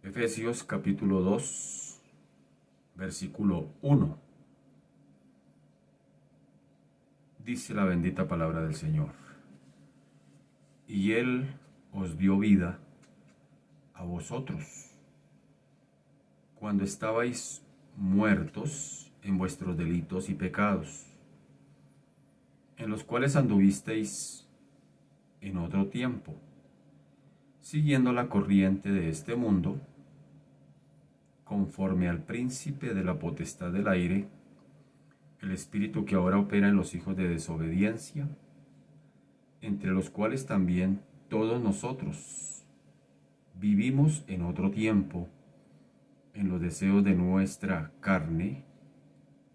Efesios capítulo 2, versículo 1. Dice la bendita palabra del Señor. Y Él os dio vida a vosotros, cuando estabais muertos en vuestros delitos y pecados, en los cuales anduvisteis en otro tiempo, siguiendo la corriente de este mundo, conforme al príncipe de la potestad del aire, el espíritu que ahora opera en los hijos de desobediencia, entre los cuales también todos nosotros vivimos en otro tiempo, en los deseos de nuestra carne,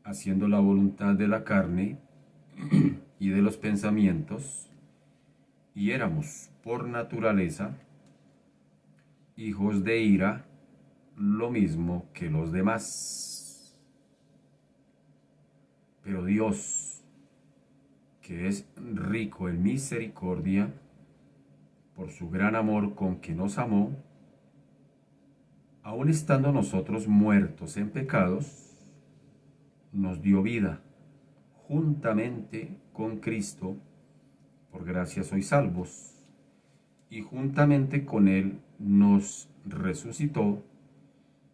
haciendo la voluntad de la carne y de los pensamientos, y éramos por naturaleza hijos de ira, lo mismo que los demás. Pero Dios, que es rico en misericordia, por su gran amor con que nos amó, aun estando nosotros muertos en pecados, nos dio vida juntamente con Cristo. Por gracia sois salvos, y juntamente con Él nos resucitó,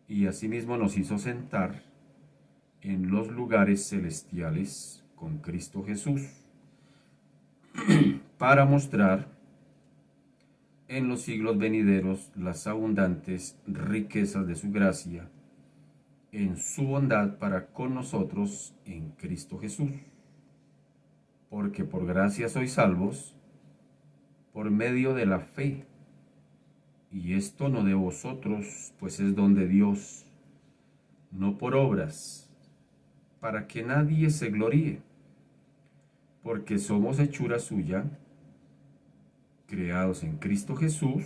y asimismo nos hizo sentar en los lugares celestiales con Cristo Jesús, para mostrar en los siglos venideros las abundantes riquezas de su gracia, en su bondad para con nosotros en Cristo Jesús. Porque por gracia sois salvos, por medio de la fe, y esto no de vosotros, pues es don de Dios, no por obras, para que nadie se gloríe, porque somos hechura suya, creados en Cristo Jesús,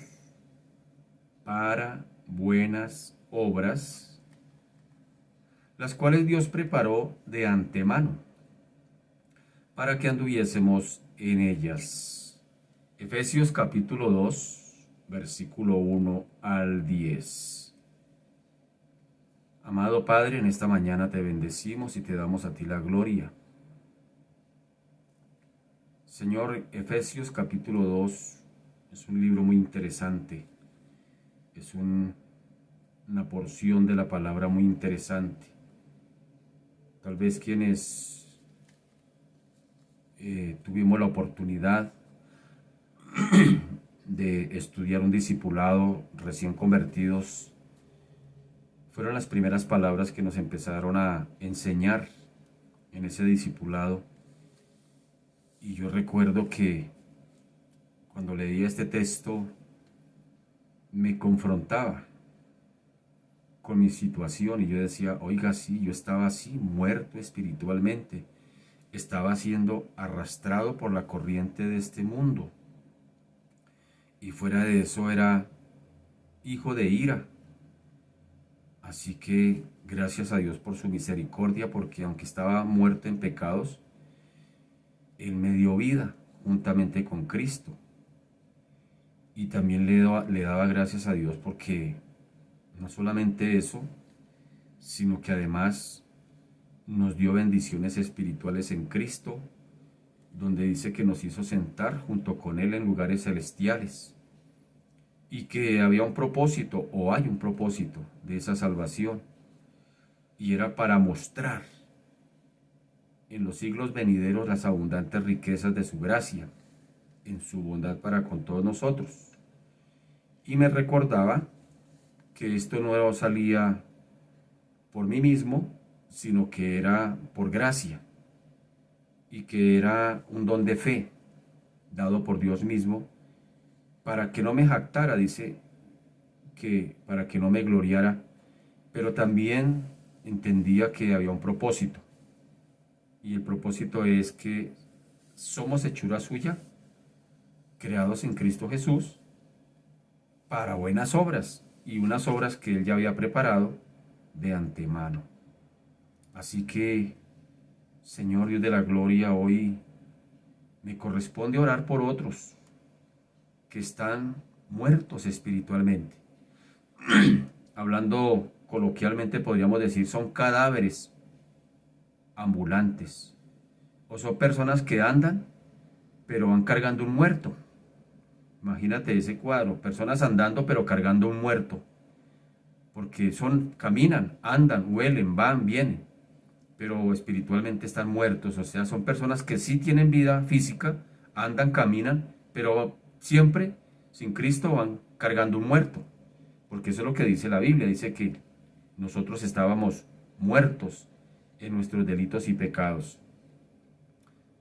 para buenas obras, las cuales Dios preparó de antemano, para que anduviésemos en ellas. Efesios capítulo 2, versículo 1 al 10. Amado Padre, en esta mañana te bendecimos y te damos a ti la gloria. Señor, Efesios capítulo 2 es un libro muy interesante. Es una porción de la palabra muy interesante. Tal vez quienes tuvimos la oportunidad de estudiar un discipulado recién convertidos, fueron las primeras palabras que nos empezaron a enseñar en ese discipulado. Y yo recuerdo que cuando leía este texto me confrontaba con mi situación y yo decía, oiga, sí, yo estaba así, muerto espiritualmente, estaba siendo arrastrado por la corriente de este mundo. Y fuera de eso era hijo de ira. Así que gracias a Dios por su misericordia, porque aunque estaba muerto en pecados, Él me dio vida juntamente con Cristo. Y también le daba gracias a Dios porque no solamente eso, sino que además nos dio bendiciones espirituales en Cristo, donde dice que nos hizo sentar junto con Él en lugares celestiales. Y que había un propósito, o hay un propósito de esa salvación, y era para mostrar en los siglos venideros las abundantes riquezas de su gracia, en su bondad para con todos nosotros. Y me recordaba que esto no salía por mí mismo, sino que era por gracia, y que era un don de fe, dado por Dios mismo, para que no me jactara, dice, que para que no me gloriara, pero también entendía que había un propósito. Y el propósito es que somos hechura suya, creados en Cristo Jesús, para buenas obras, y unas obras que Él ya había preparado de antemano. Así que, Señor Dios de la gloria, hoy me corresponde orar por otros que están muertos espiritualmente, hablando coloquialmente podríamos decir, son cadáveres ambulantes. O son personas que andan, pero van cargando un muerto. Imagínate ese cuadro, personas andando pero cargando un muerto. Porque caminan, andan, huelen, van, vienen, pero espiritualmente están muertos. O sea, son personas que sí tienen vida física, andan, caminan, pero siempre sin Cristo van cargando un muerto. Porque eso es lo que dice la Biblia, dice que nosotros estábamos muertos en nuestros delitos y pecados.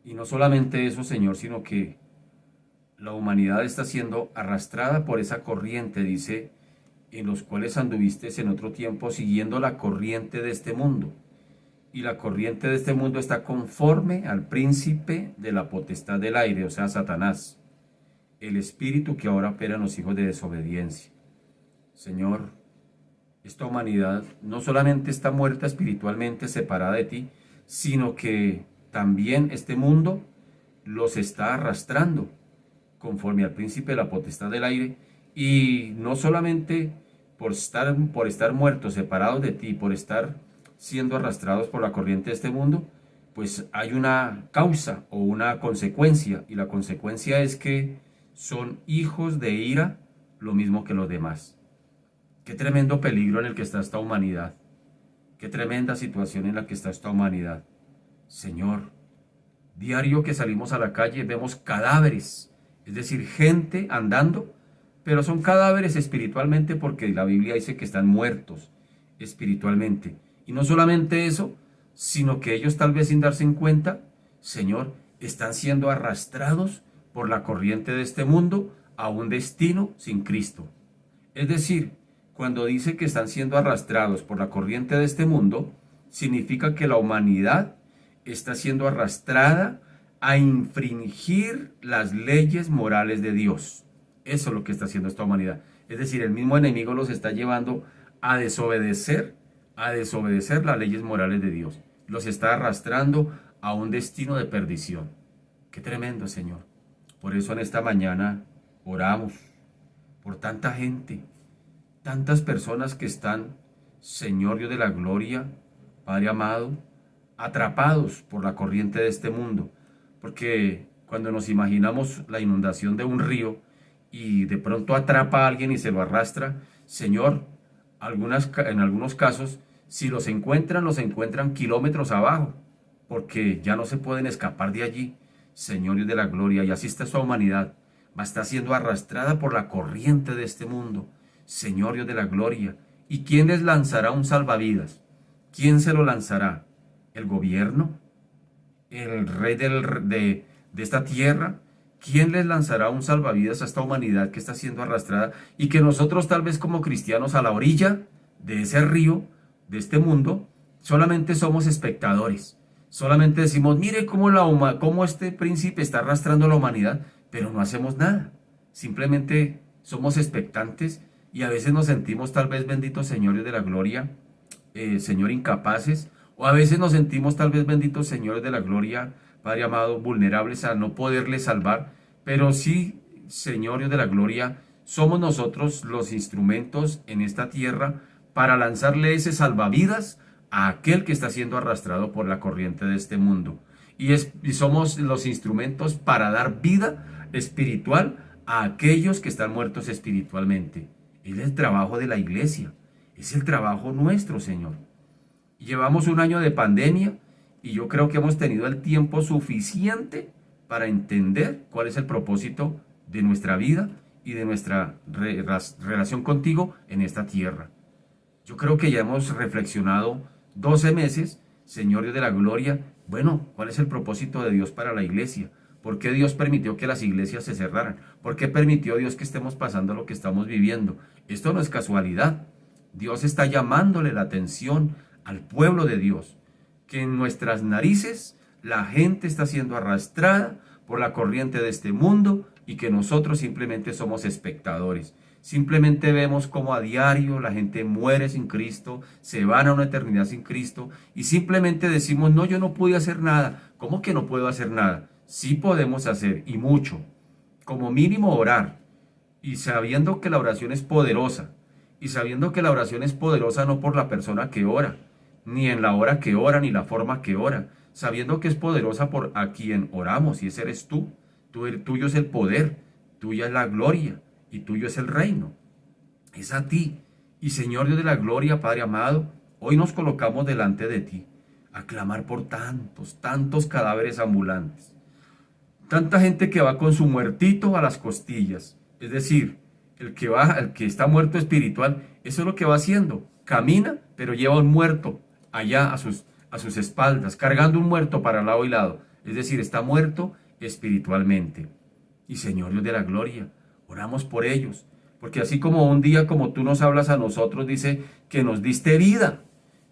Y no solamente eso, Señor, sino que la humanidad está siendo arrastrada por esa corriente, dice, en los cuales anduviste en otro tiempo siguiendo la corriente de este mundo. Y la corriente de este mundo está conforme al príncipe de la potestad del aire, o sea, Satanás, el espíritu que ahora opera en los hijos de desobediencia. Señor, esta humanidad no solamente está muerta espiritualmente, separada de ti, sino que también este mundo los está arrastrando conforme al príncipe de la potestad del aire, y no solamente por estar muertos, separados de ti, por estar siendo arrastrados por la corriente de este mundo, pues hay una causa o una consecuencia, y la consecuencia es que son hijos de ira, lo mismo que los demás. Qué tremendo peligro en el que está esta humanidad. Qué tremenda situación en la que está esta humanidad. Señor, diario que salimos a la calle vemos cadáveres, es decir, gente andando, pero son cadáveres espiritualmente porque la Biblia dice que están muertos espiritualmente. Y no solamente eso, sino que ellos tal vez sin darse en cuenta, Señor, están siendo arrastrados por la corriente de este mundo a un destino sin Cristo. Es decir, cuando dice que están siendo arrastrados por la corriente de este mundo, significa que la humanidad está siendo arrastrada a infringir las leyes morales de Dios. Eso es lo que está haciendo esta humanidad. Es decir, el mismo enemigo los está llevando a desobedecer las leyes morales de Dios. Los está arrastrando a un destino de perdición. Qué tremendo, Señor. Por eso en esta mañana oramos por tanta gente, tantas personas que están, Señor Dios de la gloria, Padre amado, atrapados por la corriente de este mundo. Porque cuando nos imaginamos la inundación de un río y de pronto atrapa a alguien y se lo arrastra, Señor, en algunos casos, si los encuentran kilómetros abajo, porque ya no se pueden escapar de allí, Señor Dios de la gloria. Y así está esta humanidad, va a estar siendo arrastrada por la corriente de este mundo, Señor Dios de la gloria. ¿Y quién les lanzará un salvavidas? ¿Quién se lo lanzará? ¿El gobierno? ¿El rey de esta tierra? ¿Quién les lanzará un salvavidas a esta humanidad que está siendo arrastrada y que nosotros tal vez como cristianos a la orilla de ese río, de este mundo, solamente somos espectadores? Solamente decimos, mire cómo este príncipe está arrastrando a la humanidad, pero no hacemos nada. Simplemente somos expectantes y a veces nos sentimos tal vez, benditos señores de la gloria, Señor, incapaces, o a veces nos sentimos tal vez, benditos señores de la gloria, Padre amado, vulnerables a no poderle salvar, pero sí, señores de la gloria, somos nosotros los instrumentos en esta tierra para lanzarle ese salvavidas a aquel que está siendo arrastrado por la corriente de este mundo. Y somos los instrumentos para dar vida espiritual a aquellos que están muertos espiritualmente. Es el trabajo de la iglesia, es el trabajo nuestro, Señor. Llevamos un año de pandemia y yo creo que hemos tenido el tiempo suficiente para entender cuál es el propósito de nuestra vida y de nuestra relación contigo en esta tierra. Yo creo que ya hemos reflexionado 12 meses, Señor Dios de la gloria, bueno, ¿cuál es el propósito de Dios para la iglesia? ¿Por qué Dios permitió que las iglesias se cerraran? ¿Por qué permitió Dios que estemos pasando lo que estamos viviendo? Esto no es casualidad. Dios está llamándole la atención al pueblo de Dios, que en nuestras narices la gente está siendo arrastrada por la corriente de este mundo y que nosotros simplemente somos espectadores. Simplemente vemos cómo a diario la gente muere sin Cristo, se van a una eternidad sin Cristo y simplemente decimos, no, yo no pude hacer nada. ¿Cómo que no puedo hacer nada? Sí podemos hacer y mucho. Como mínimo orar y sabiendo que la oración es poderosa y sabiendo que la oración es poderosa no por la persona que ora, ni en la hora que ora, ni la forma que ora, sabiendo que es poderosa por a quien oramos, y ese eres tú. Tuyo es el poder, tuya es la gloria, y tuyo es el reino. Es a ti. Y Señor Dios de la gloria, Padre amado, hoy nos colocamos delante de ti, a clamar por tantos, tantos cadáveres ambulantes. Tanta gente que va con su muertito a las costillas. Es decir, el que está muerto espiritual, eso es lo que va haciendo. Camina, pero lleva un muerto allá a sus espaldas, cargando un muerto para lado y lado. Es decir, está muerto espiritualmente. Y Señor Dios de la gloria, oramos por ellos. Porque así como un día como tú nos hablas a nosotros, dice que nos diste vida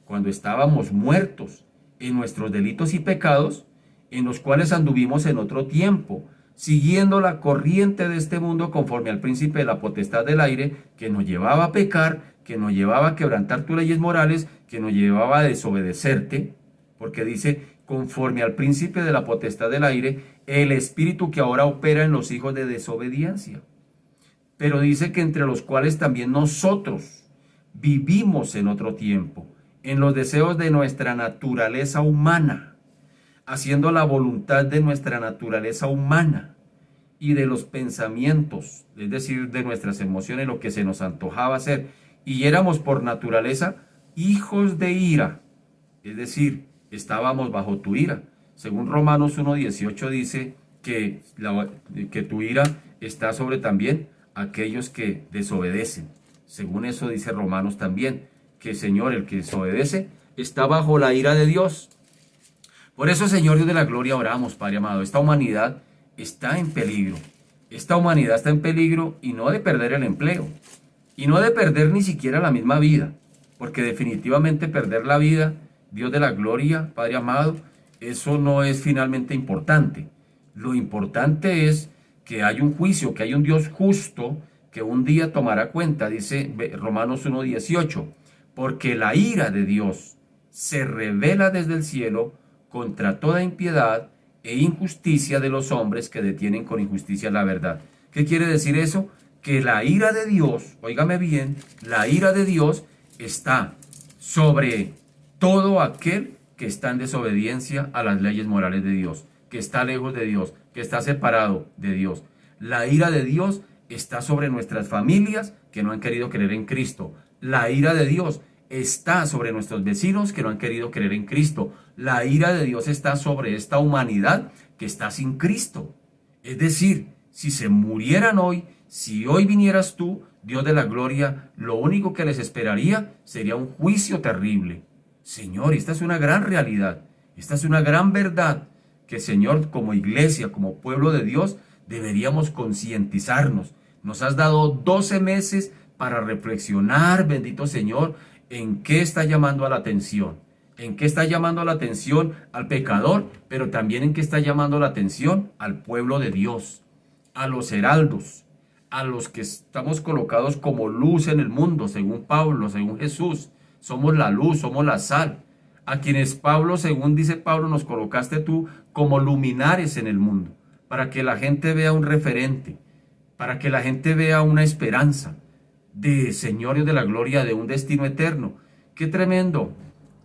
cuando estábamos muertos en nuestros delitos y pecados, en los cuales anduvimos en otro tiempo, siguiendo la corriente de este mundo conforme al príncipe de la potestad del aire, que nos llevaba a pecar, que nos llevaba a quebrantar tus leyes morales, que nos llevaba a desobedecerte, porque dice, conforme al príncipe de la potestad del aire, el espíritu que ahora opera en los hijos de desobediencia. Pero dice que entre los cuales también nosotros vivimos en otro tiempo, en los deseos de nuestra naturaleza humana, haciendo la voluntad de nuestra naturaleza humana y de los pensamientos, es decir, de nuestras emociones, lo que se nos antojaba hacer. Y éramos por naturaleza hijos de ira, es decir, estábamos bajo tu ira. Según Romanos 1:18 dice que tu ira está sobre también aquellos que desobedecen. Según eso dice Romanos también, que Señor, el que desobedece, está bajo la ira de Dios. Por eso, Señor Dios de la gloria, oramos, Padre amado. Esta humanidad está en peligro. Esta humanidad está en peligro y no de perder el empleo. Y no de perder ni siquiera la misma vida. Porque definitivamente perder la vida, Dios de la gloria, Padre amado, eso no es finalmente importante. Lo importante es que hay un juicio, que hay un Dios justo que un día tomará cuenta, dice Romanos 1:18, porque la ira de Dios se revela desde el cielo contra toda impiedad e injusticia de los hombres que detienen con injusticia la verdad. ¿Qué quiere decir eso? Que la ira de Dios, óigame bien, la ira de Dios está sobre todo aquel que está en desobediencia a las leyes morales de Dios, que está lejos de Dios, que está separado de Dios. La ira de Dios está sobre nuestras familias que no han querido creer en Cristo. La ira de Dios está sobre nuestros vecinos que no han querido creer en Cristo. La ira de Dios está sobre esta humanidad que está sin Cristo. Es decir, si se murieran hoy, si hoy vinieras tú, Dios de la gloria, lo único que les esperaría sería un juicio terrible. Señor, esta es una gran realidad, esta es una gran verdad que, Señor, como iglesia, como pueblo de Dios, deberíamos concientizarnos. Nos has dado 12 meses para reflexionar, bendito Señor, en qué está llamando a la atención. En qué está llamando la atención al pecador, pero también en qué está llamando la atención al pueblo de Dios, a los heraldos, a los que estamos colocados como luz en el mundo, según Pablo, según Jesús. Somos la luz, somos la sal. A quienes Pablo, según dice Pablo, nos colocaste tú como luminares en el mundo, para que la gente vea un referente, para que la gente vea una esperanza de señores de la gloria, de un destino eterno. ¡Qué tremendo!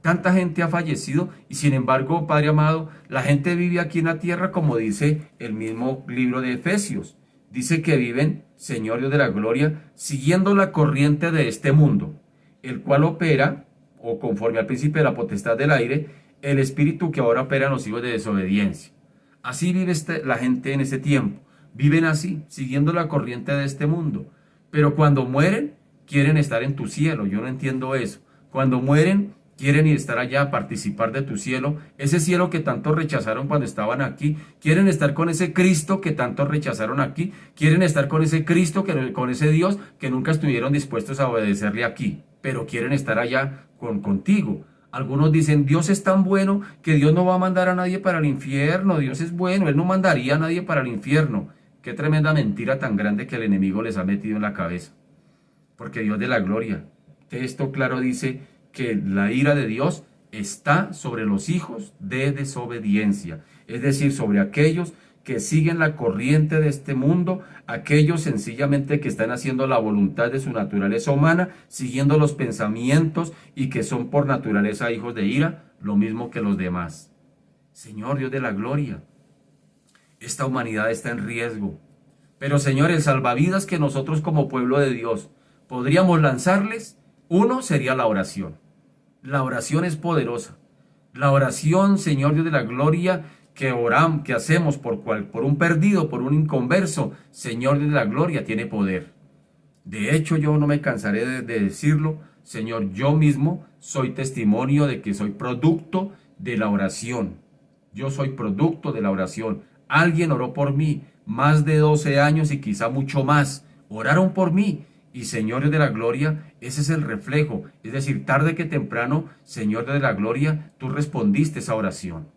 Tanta gente ha fallecido y sin embargo, Padre amado, la gente vive aquí en la tierra como dice el mismo libro de Efesios. Dice que viven, señores de la gloria, siguiendo la corriente de este mundo, el cual opera, o conforme al príncipe de la potestad del aire, el espíritu que ahora opera en los hijos de desobediencia. Así vive la gente en ese tiempo. Viven así, siguiendo la corriente de este mundo. Pero cuando mueren, quieren estar en tu cielo. Yo no entiendo eso. Cuando mueren, quieren ir estar allá, participar de tu cielo. Ese cielo que tanto rechazaron cuando estaban aquí. Quieren estar con ese Cristo que tanto rechazaron aquí. Quieren estar con ese Cristo, con ese Dios que nunca estuvieron dispuestos a obedecerle aquí. Pero quieren estar allá contigo. Algunos dicen, Dios es tan bueno que Dios no va a mandar a nadie para el infierno. Dios es bueno, Él no mandaría a nadie para el infierno. Qué tremenda mentira tan grande que el enemigo les ha metido en la cabeza. Porque Dios de la gloria, texto claro dice que la ira de Dios está sobre los hijos de desobediencia. Es decir, sobre aquellos que siguen la corriente de este mundo, aquellos sencillamente que están haciendo la voluntad de su naturaleza humana, siguiendo los pensamientos y que son por naturaleza hijos de ira, lo mismo que los demás. Señor Dios de la gloria, esta humanidad está en riesgo. Pero Señor, el salvavidas que nosotros como pueblo de Dios podríamos lanzarles, uno sería la oración. La oración es poderosa. La oración, Señor Dios de la gloria, que oramos, que hacemos por un perdido, por un inconverso, Señor Dios de la gloria, tiene poder. De hecho, yo no me cansaré de decirlo, Señor, yo mismo soy testimonio de que soy producto de la oración. Yo soy producto de la oración. Alguien oró por mí, más de 12 años y quizá mucho más. Oraron por mí. Y Señor de la gloria, ese es el reflejo. Es decir, tarde que temprano, Señor de la gloria, tú respondiste esa oración.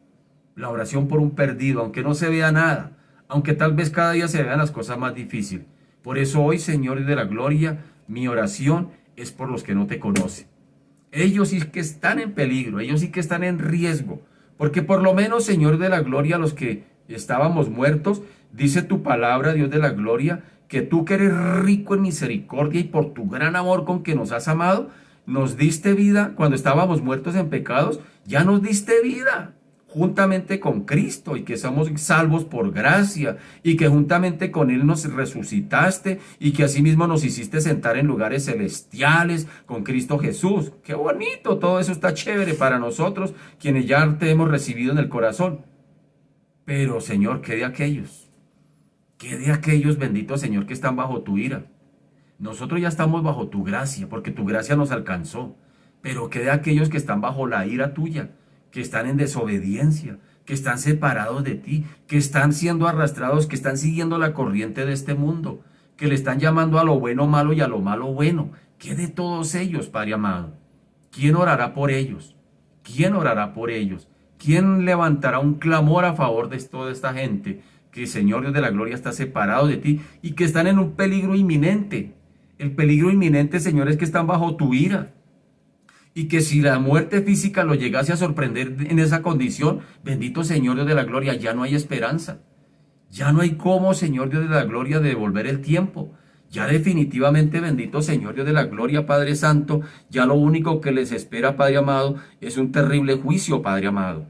La oración por un perdido, aunque no se vea nada, aunque tal vez cada día se vean las cosas más difíciles. Por eso hoy, Señor de la gloria, mi oración es por los que no te conocen. Ellos sí que están en peligro, ellos sí que están en riesgo. Porque por lo menos, Señor de la gloria, los que estábamos muertos, dice tu palabra, Dios de la gloria, que tú que eres rico en misericordia y por tu gran amor con que nos has amado, nos diste vida cuando estábamos muertos en pecados, ya nos diste vida juntamente con Cristo y que somos salvos por gracia y que juntamente con Él nos resucitaste y que asimismo nos hiciste sentar en lugares celestiales con Cristo Jesús. ¡Qué bonito! Todo eso está chévere para nosotros, quienes ya te hemos recibido en el corazón. Pero Señor, ¿qué de aquellos? ¿Qué de aquellos, bendito Señor, que están bajo tu ira? Nosotros ya estamos bajo tu gracia, porque tu gracia nos alcanzó. Pero ¿qué de aquellos que están bajo la ira tuya? Que están en desobediencia, que están separados de ti, que están siendo arrastrados, que están siguiendo la corriente de este mundo, que le están llamando a lo bueno malo y a lo malo bueno. ¿Qué de todos ellos, Padre amado? ¿Quién orará por ellos? ¿Quién orará por ellos? ¿Quién levantará un clamor a favor de toda esta gente que, Señor Dios de la gloria, está separado de ti y que están en un peligro inminente? El peligro inminente, Señor, es que están bajo tu ira. Y que si la muerte física lo llegase a sorprender en esa condición, bendito Señor Dios de la gloria, ya no hay esperanza. Ya no hay cómo, Señor Dios de la gloria, devolver el tiempo. Ya definitivamente, bendito Señor Dios de la gloria, Padre Santo, ya lo único que les espera, Padre amado, es un terrible juicio, Padre amado.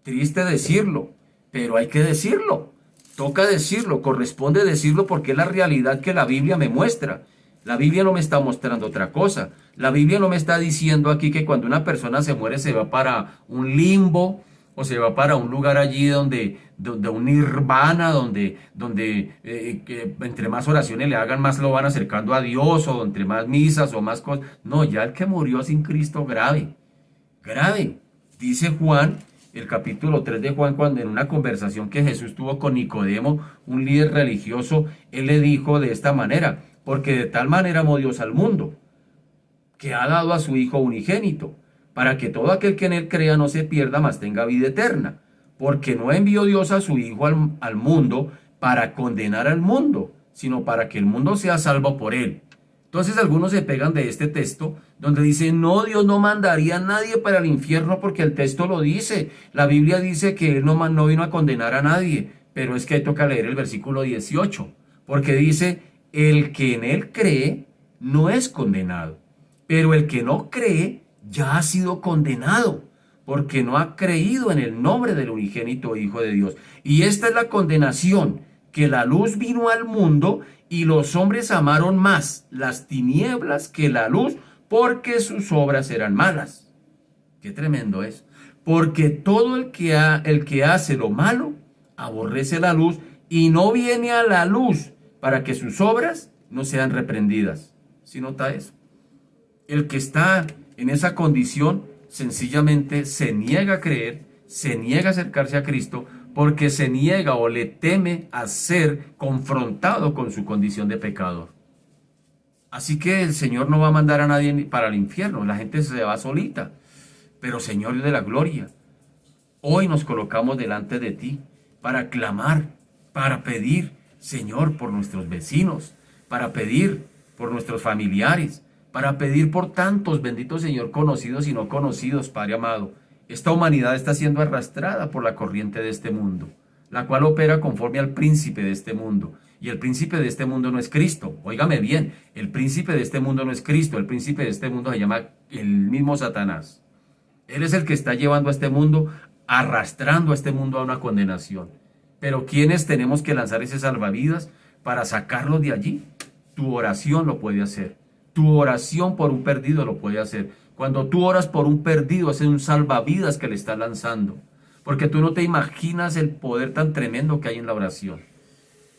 Triste decirlo, pero hay que decirlo. Toca decirlo, corresponde decirlo porque es la realidad que la Biblia me muestra. La Biblia no me está mostrando otra cosa. La Biblia no me está diciendo aquí que cuando una persona se muere se va para un limbo o se va para un lugar allí donde un nirvana, donde entre más oraciones le hagan, más lo van acercando a Dios, o entre más misas o más cosas. No, ya el que murió sin Cristo, grave, grave. Dice Juan, el capítulo 3 de Juan, cuando en una conversación que Jesús tuvo con Nicodemo, un líder religioso, él le dijo de esta manera: porque de tal manera amó Dios al mundo, que ha dado a su Hijo unigénito, para que todo aquel que en él crea no se pierda, mas tenga vida eterna. Porque no envió Dios a su Hijo al mundo para condenar al mundo, sino para que el mundo sea salvo por él. Entonces algunos se pegan de este texto, donde dice: no, Dios no mandaría a nadie para el infierno, porque el texto lo dice. La Biblia dice que él no vino a condenar a nadie, pero es que toca leer el versículo 18, porque dice: el que en él cree no es condenado, pero el que no cree ya ha sido condenado, porque no ha creído en el nombre del unigénito Hijo de Dios. Y esta es la condenación, que la luz vino al mundo y los hombres amaron más las tinieblas que la luz, porque sus obras eran malas. Qué tremendo es. Porque todo el que hace lo malo aborrece la luz y no viene a la luz, para que sus obras no sean reprendidas. ¿Sí nota eso? El que está en esa condición sencillamente se niega a creer, se niega a acercarse a Cristo, porque se niega o le teme a ser confrontado con su condición de pecador. Así que el Señor no va a mandar a nadie para el infierno, la gente se va solita. Pero Señor de la gloria, hoy nos colocamos delante de ti para clamar, para pedir, Señor, por nuestros vecinos, para pedir por nuestros familiares, para pedir por tantos, bendito Señor, conocidos y no conocidos, Padre amado. Esta humanidad está siendo arrastrada por la corriente de este mundo. la cual opera conforme al príncipe de este mundo. Y el príncipe de este mundo no es Cristo. Óigame bien, el príncipe de este mundo no es Cristo. El príncipe de este mundo se llama el mismo Satanás. Él es el que está llevando a este mundo, arrastrando a este mundo a una condenación. Pero ¿quiénes tenemos que lanzar ese salvavidas para sacarlos de allí? Tu oración lo puede hacer. Tu oración por un perdido lo puede hacer. Cuando tú oras por un perdido, es un salvavidas que le está lanzando. Porque tú no te imaginas el poder tan tremendo que hay en la oración.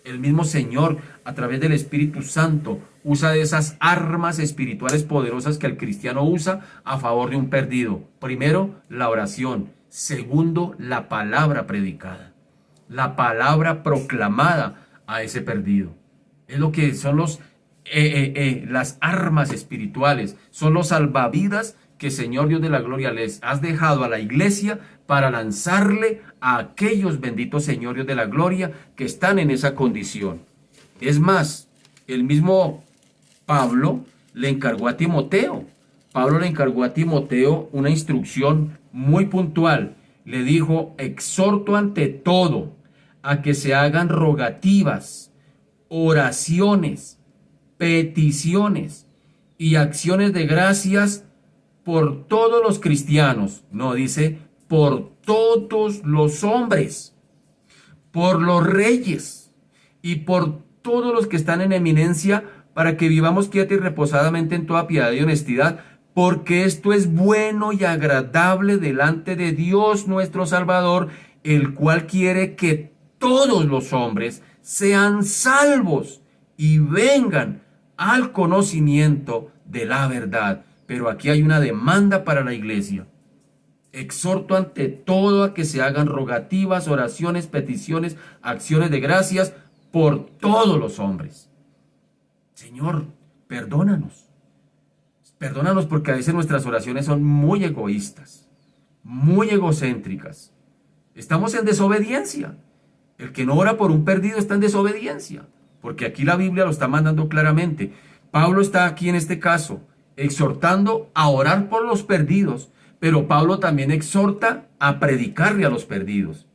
El mismo Señor, a través del Espíritu Santo, usa de esas armas espirituales poderosas que el cristiano usa a favor de un perdido. Primero, la oración. Segundo, la palabra predicada. La palabra proclamada a ese perdido. Es lo que son las armas espirituales. Son los salvavidas que, Señor Dios de la gloria, les has dejado a la iglesia para lanzarle a aquellos benditos Señor Dios de la gloria que están en esa condición. Es más, el mismo Pablo le encargó a Timoteo. Pablo le encargó a Timoteo una instrucción muy puntual. Le dijo: exhorto ante todo a que se hagan rogativas, oraciones, peticiones y acciones de gracias por todos los cristianos. No, dice por todos los hombres, por los reyes y por todos los que están en eminencia, para que vivamos quieta y reposadamente en toda piedad y honestidad, porque esto es bueno y agradable delante de Dios nuestro Salvador, el cual quiere que todos los hombres sean salvos y vengan al conocimiento de la verdad. Pero aquí hay una demanda para la iglesia. Exhorto ante todo a que se hagan rogativas, oraciones, peticiones, acciones de gracias por todos los hombres. Señor, perdónanos. Perdónanos porque a veces nuestras oraciones son muy egoístas, muy egocéntricas. Estamos en desobediencia. El que no ora por un perdido está en desobediencia, porque aquí la Biblia lo está mandando claramente. Pablo está aquí en este caso exhortando a orar por los perdidos, pero Pablo también exhorta a predicarle a los perdidos.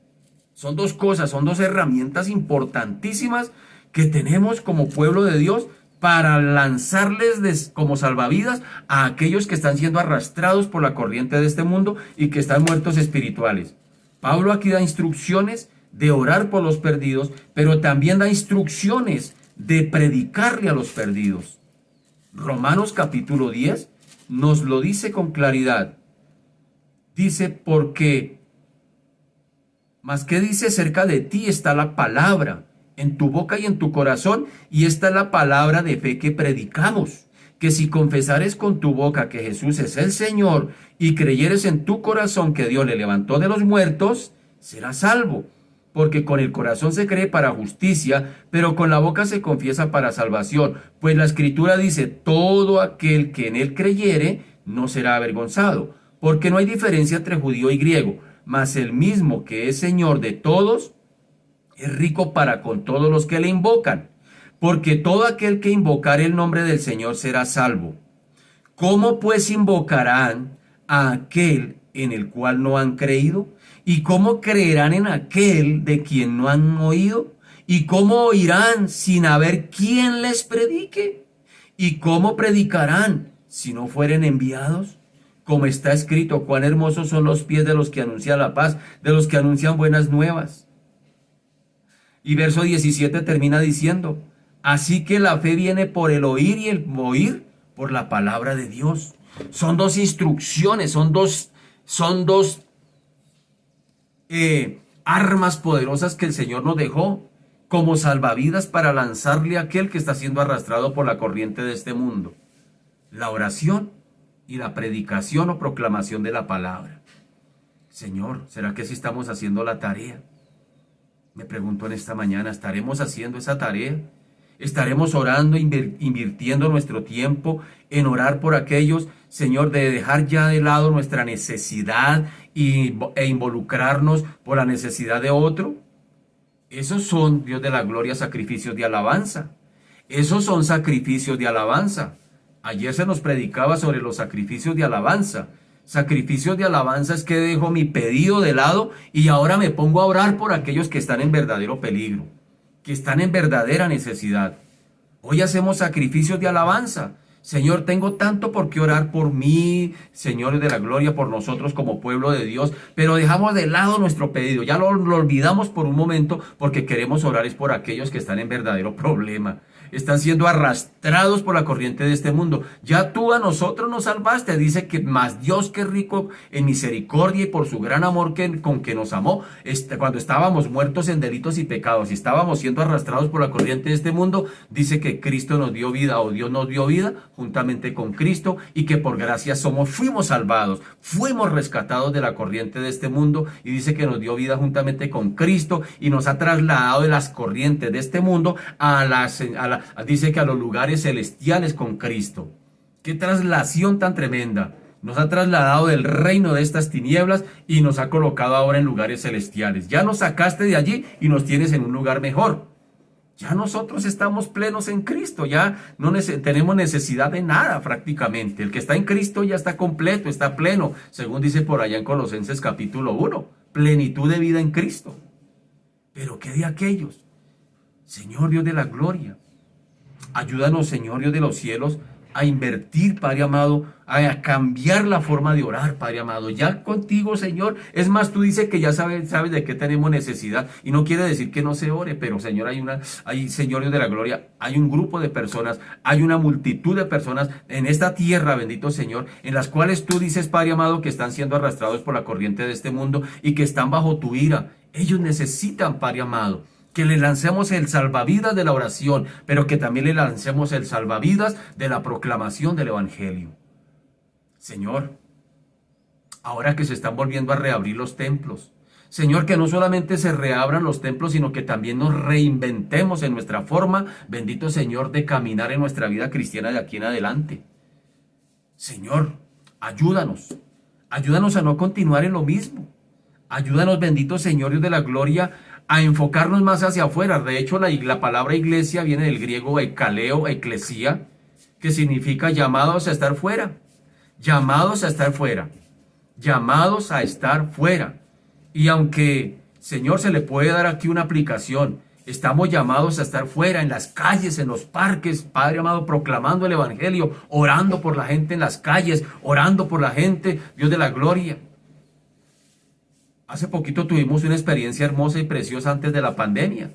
Son dos cosas, son dos herramientas importantísimas que tenemos como pueblo de Dios para lanzarles como salvavidas a aquellos que están siendo arrastrados por la corriente de este mundo y que están muertos espirituales. Pablo aquí da instrucciones de orar por los perdidos, pero también da instrucciones de predicarle a los perdidos. Romanos capítulo 10 nos lo dice con claridad. Dice: porque, más que dice, cerca de ti está la palabra, en tu boca y en tu corazón, y esta es la palabra de fe que predicamos, que si confesares con tu boca que Jesús es el Señor y creyeres en tu corazón que Dios le levantó de los muertos, serás salvo. Porque con el corazón se cree para justicia, pero con la boca se confiesa para salvación. Pues la Escritura dice: todo aquel que en él creyere no será avergonzado. Porque no hay diferencia entre judío y griego, mas el mismo que es Señor de todos es rico para con todos los que le invocan. Porque todo aquel que invocare el nombre del Señor será salvo. ¿Cómo pues invocarán a aquel en el cual no han creído? ¿Y cómo creerán en aquel de quien no han oído? ¿Y cómo oirán sin haber quien les predique? ¿Y cómo predicarán si no fueren enviados? Como está escrito: cuán hermosos son los pies de los que anuncian la paz, de los que anuncian buenas nuevas. Y verso 17 termina diciendo: así que la fe viene por el oír y el oír por la palabra de Dios. Son dos instrucciones, son dos armas poderosas que el Señor nos dejó como salvavidas para lanzarle a aquel que está siendo arrastrado por la corriente de este mundo: la oración y la predicación o proclamación de la palabra. Señor, ¿será que sí estamos haciendo la tarea? Me pregunto en esta mañana, ¿estaremos haciendo esa tarea? ¿Estaremos orando, invirtiendo nuestro tiempo en orar por aquellos, Señor, de dejar ya de lado nuestra necesidad e involucrarnos por la necesidad de otro? Esos son, Dios de la gloria, sacrificios de alabanza. Esos son sacrificios de alabanza. Ayer se nos predicaba sobre los sacrificios de alabanza. Sacrificios de alabanza es que dejo mi pedido de lado y ahora me pongo a orar por aquellos que están en verdadero peligro, que están en verdadera necesidad. Hoy hacemos sacrificios de alabanza. Señor, tengo tanto por qué orar por mí, Señor de la gloria, por nosotros como pueblo de Dios, pero dejamos de lado nuestro pedido, ya lo olvidamos por un momento porque queremos orar es por aquellos que están en verdadero problema, están siendo arrastrados por la corriente de este mundo. Ya tú a nosotros nos salvaste, dice que más Dios que rico en misericordia y por su gran amor con que nos amó, cuando estábamos muertos en delitos y pecados y estábamos siendo arrastrados por la corriente de este mundo, dice que Cristo nos dio vida o Dios nos dio vida juntamente con Cristo y que por gracia fuimos salvados, fuimos rescatados de la corriente de este mundo y dice que nos dio vida juntamente con Cristo y nos ha trasladado de las corrientes de este mundo dice que a los lugares celestiales con Cristo. Qué traslación tan tremenda. Nos ha trasladado del reino de estas tinieblas y nos ha colocado ahora en lugares celestiales. Ya nos sacaste de allí y nos tienes en un lugar mejor. Ya nosotros estamos plenos en Cristo, ya no tenemos necesidad de nada prácticamente. El que está en Cristo ya está completo, está pleno, según dice por allá en Colosenses capítulo 1, plenitud de vida en Cristo. Pero ¿qué de aquellos? Señor Dios de la gloria, ayúdanos, Señor Dios de los cielos, a invertir, Padre amado, a cambiar la forma de orar, Padre amado. Ya contigo, Señor, es más, tú dices que ya sabes de qué tenemos necesidad y no quiere decir que no se ore, pero Señor, Señor Dios de la gloria, hay un grupo de personas, hay una multitud de personas en esta tierra, bendito Señor, en las cuales tú dices, Padre amado, que están siendo arrastrados por la corriente de este mundo y que están bajo tu ira. Ellos necesitan, Padre amado, que le lancemos el salvavidas de la oración, pero que también le lancemos el salvavidas de la proclamación del Evangelio. Señor, ahora que se están volviendo a reabrir los templos, Señor, que no solamente se reabran los templos, sino que también nos reinventemos en nuestra forma, bendito Señor, de caminar en nuestra vida cristiana de aquí en adelante. Señor, ayúdanos a no continuar en lo mismo. Ayúdanos, bendito Señor Dios de la gloria, a enfocarnos más hacia afuera. De hecho, la palabra iglesia viene del griego ekaleo, eclesia, que significa llamados a estar fuera. Llamados a estar fuera. Llamados a estar fuera. Y aunque, Señor, se le puede dar aquí una aplicación, estamos llamados a estar fuera, en las calles, en los parques, Padre amado, proclamando el Evangelio, orando por la gente en las calles, orando por la gente, Dios de la gloria. Hace poquito tuvimos una experiencia hermosa y preciosa antes de la pandemia.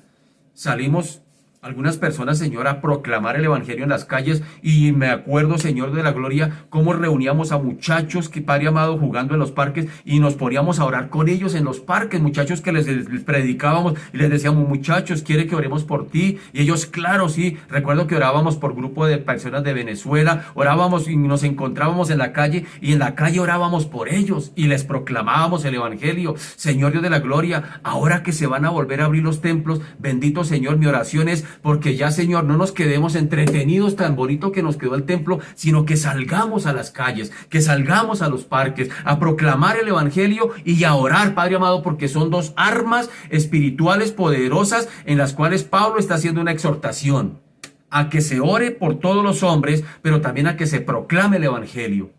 Salimos algunas personas, Señor, a proclamar el Evangelio en las calles y me acuerdo, Señor de la gloria, cómo reuníamos a muchachos que, Padre amado, jugando en los parques y nos poníamos a orar con ellos en los parques, muchachos que les predicábamos y les decíamos, muchachos, ¿quiere que oremos por ti? Y ellos, claro, sí. Recuerdo que orábamos por grupo de personas de Venezuela, orábamos y nos encontrábamos en la calle y en la calle orábamos por ellos y les proclamábamos el Evangelio. Señor Dios de la gloria, ahora que se van a volver a abrir los templos, bendito Señor, mi oración es porque ya, Señor, no nos quedemos entretenidos tan bonito que nos quedó el templo, sino que salgamos a las calles, que salgamos a los parques, a proclamar el Evangelio y a orar, Padre amado, porque son dos armas espirituales poderosas en las cuales Pablo está haciendo una exhortación a que se ore por todos los hombres, pero también a que se proclame el Evangelio.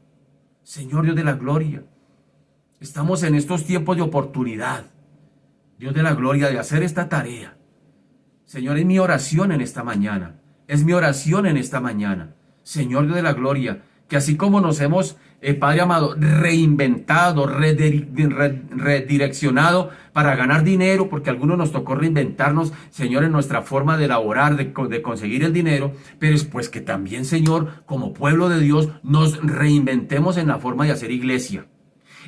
Señor Dios de la gloria, estamos en estos tiempos de oportunidad, Dios de la gloria, de hacer esta tarea. Señor, es mi oración en esta mañana. Es mi oración en esta mañana. Señor Dios de la gloria, que así como nos hemos, Padre amado, reinventado, redireccionado para ganar dinero, porque a algunos nos tocó reinventarnos, Señor, en nuestra forma de elaborar, de conseguir el dinero, pero es pues que también, Señor, como pueblo de Dios, nos reinventemos en la forma de hacer iglesia,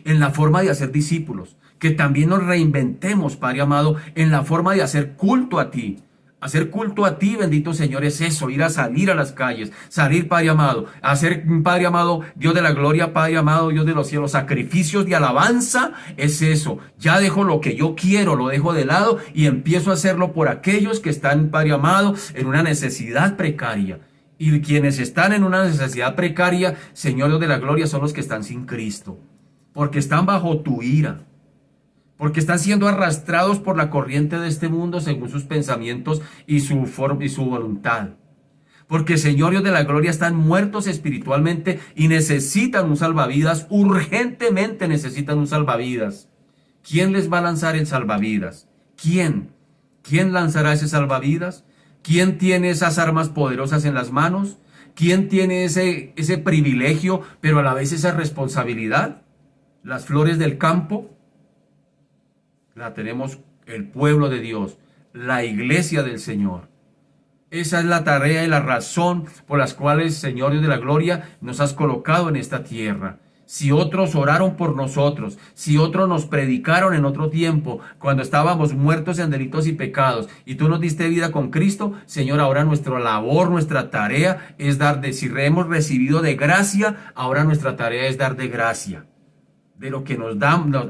en la forma de hacer discípulos, que también nos reinventemos, Padre amado, en la forma de hacer culto a ti. Hacer culto a ti, bendito Señor, es eso, ir a salir a las calles, salir, Padre amado, hacer, Padre amado, Dios de la gloria, Padre amado, Dios de los cielos, sacrificios de alabanza, es eso. Ya dejo lo que yo quiero, lo dejo de lado y empiezo a hacerlo por aquellos que están, Padre amado, en una necesidad precaria. Y quienes están en una necesidad precaria, Señor Dios de la gloria, son los que están sin Cristo, porque están bajo tu ira, porque están siendo arrastrados por la corriente de este mundo según sus pensamientos y su voluntad. Porque, Señor Dios de la gloria, están muertos espiritualmente y necesitan un salvavidas, urgentemente necesitan un salvavidas. ¿Quién les va a lanzar el salvavidas? ¿Quién? ¿Quién lanzará ese salvavidas? ¿Quién tiene esas armas poderosas en las manos? ¿Quién tiene ese privilegio, pero a la vez esa responsabilidad? Las flores del campo la tenemos el pueblo de Dios, la iglesia del Señor. Esa es la tarea y la razón por las cuales, Señor Dios de la gloria, nos has colocado en esta tierra. Si otros oraron por nosotros, si otros nos predicaron en otro tiempo, cuando estábamos muertos en delitos y pecados, y tú nos diste vida con Cristo, Señor, ahora nuestra labor, nuestra tarea es dar de, si hemos recibido de gracia, ahora nuestra tarea es dar de gracia. De lo que nos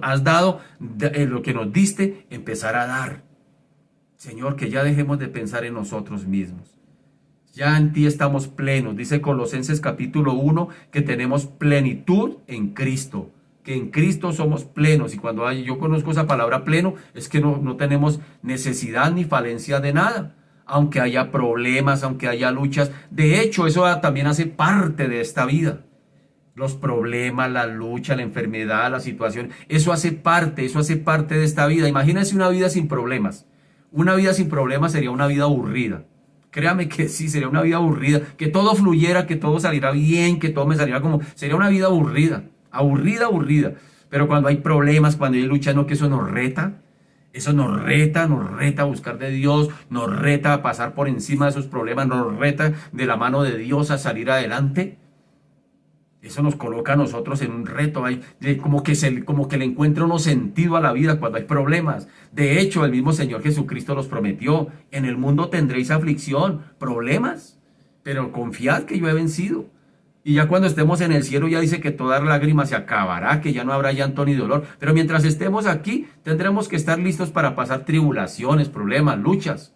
has dado, de lo que nos diste, empezar a dar. Señor, que ya dejemos de pensar en nosotros mismos. Ya en ti estamos plenos. Dice Colosenses capítulo 1 que tenemos plenitud en Cristo. Que en Cristo somos plenos. Y cuando yo conozco esa palabra pleno, es que no tenemos necesidad ni falencia de nada. Aunque haya problemas, aunque haya luchas. De hecho, eso también hace parte de esta vida. Los problemas, la lucha, la enfermedad, la situación. Eso hace parte de esta vida. Imagínense una vida sin problemas. Una vida sin problemas sería una vida aburrida. Créame que sí, sería una vida aburrida. Que todo fluyera, que todo saliera bien, que todo me saliera como... Sería una vida aburrida. Aburrida. Pero cuando hay problemas, cuando hay lucha, no, que eso nos reta. Eso nos reta a buscar de Dios. Nos reta a pasar por encima de esos problemas. Nos reta de la mano de Dios a salir adelante. Eso nos coloca a nosotros en un reto, como que le encuentra uno sentido a la vida cuando hay problemas. De hecho, el mismo Señor Jesucristo los prometió: en el mundo tendréis aflicción, problemas, pero confiad que yo he vencido. Y ya cuando estemos en el cielo ya dice que toda lágrima se acabará, que ya no habrá llanto ni dolor. Pero mientras estemos aquí, tendremos que estar listos para pasar tribulaciones, problemas, luchas.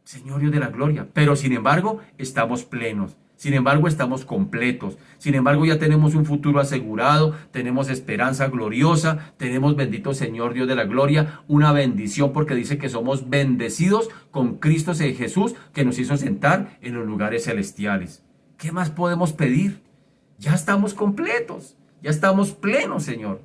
Señor Dios de la gloria. Pero sin embargo, estamos plenos. Sin embargo, estamos completos. Sin embargo, ya tenemos un futuro asegurado, tenemos esperanza gloriosa, tenemos, bendito Señor Dios de la gloria, una bendición, porque dice que somos bendecidos con Cristo Jesús, que nos hizo sentar en los lugares celestiales. ¿Qué más podemos pedir? Ya estamos completos, ya estamos plenos, Señor.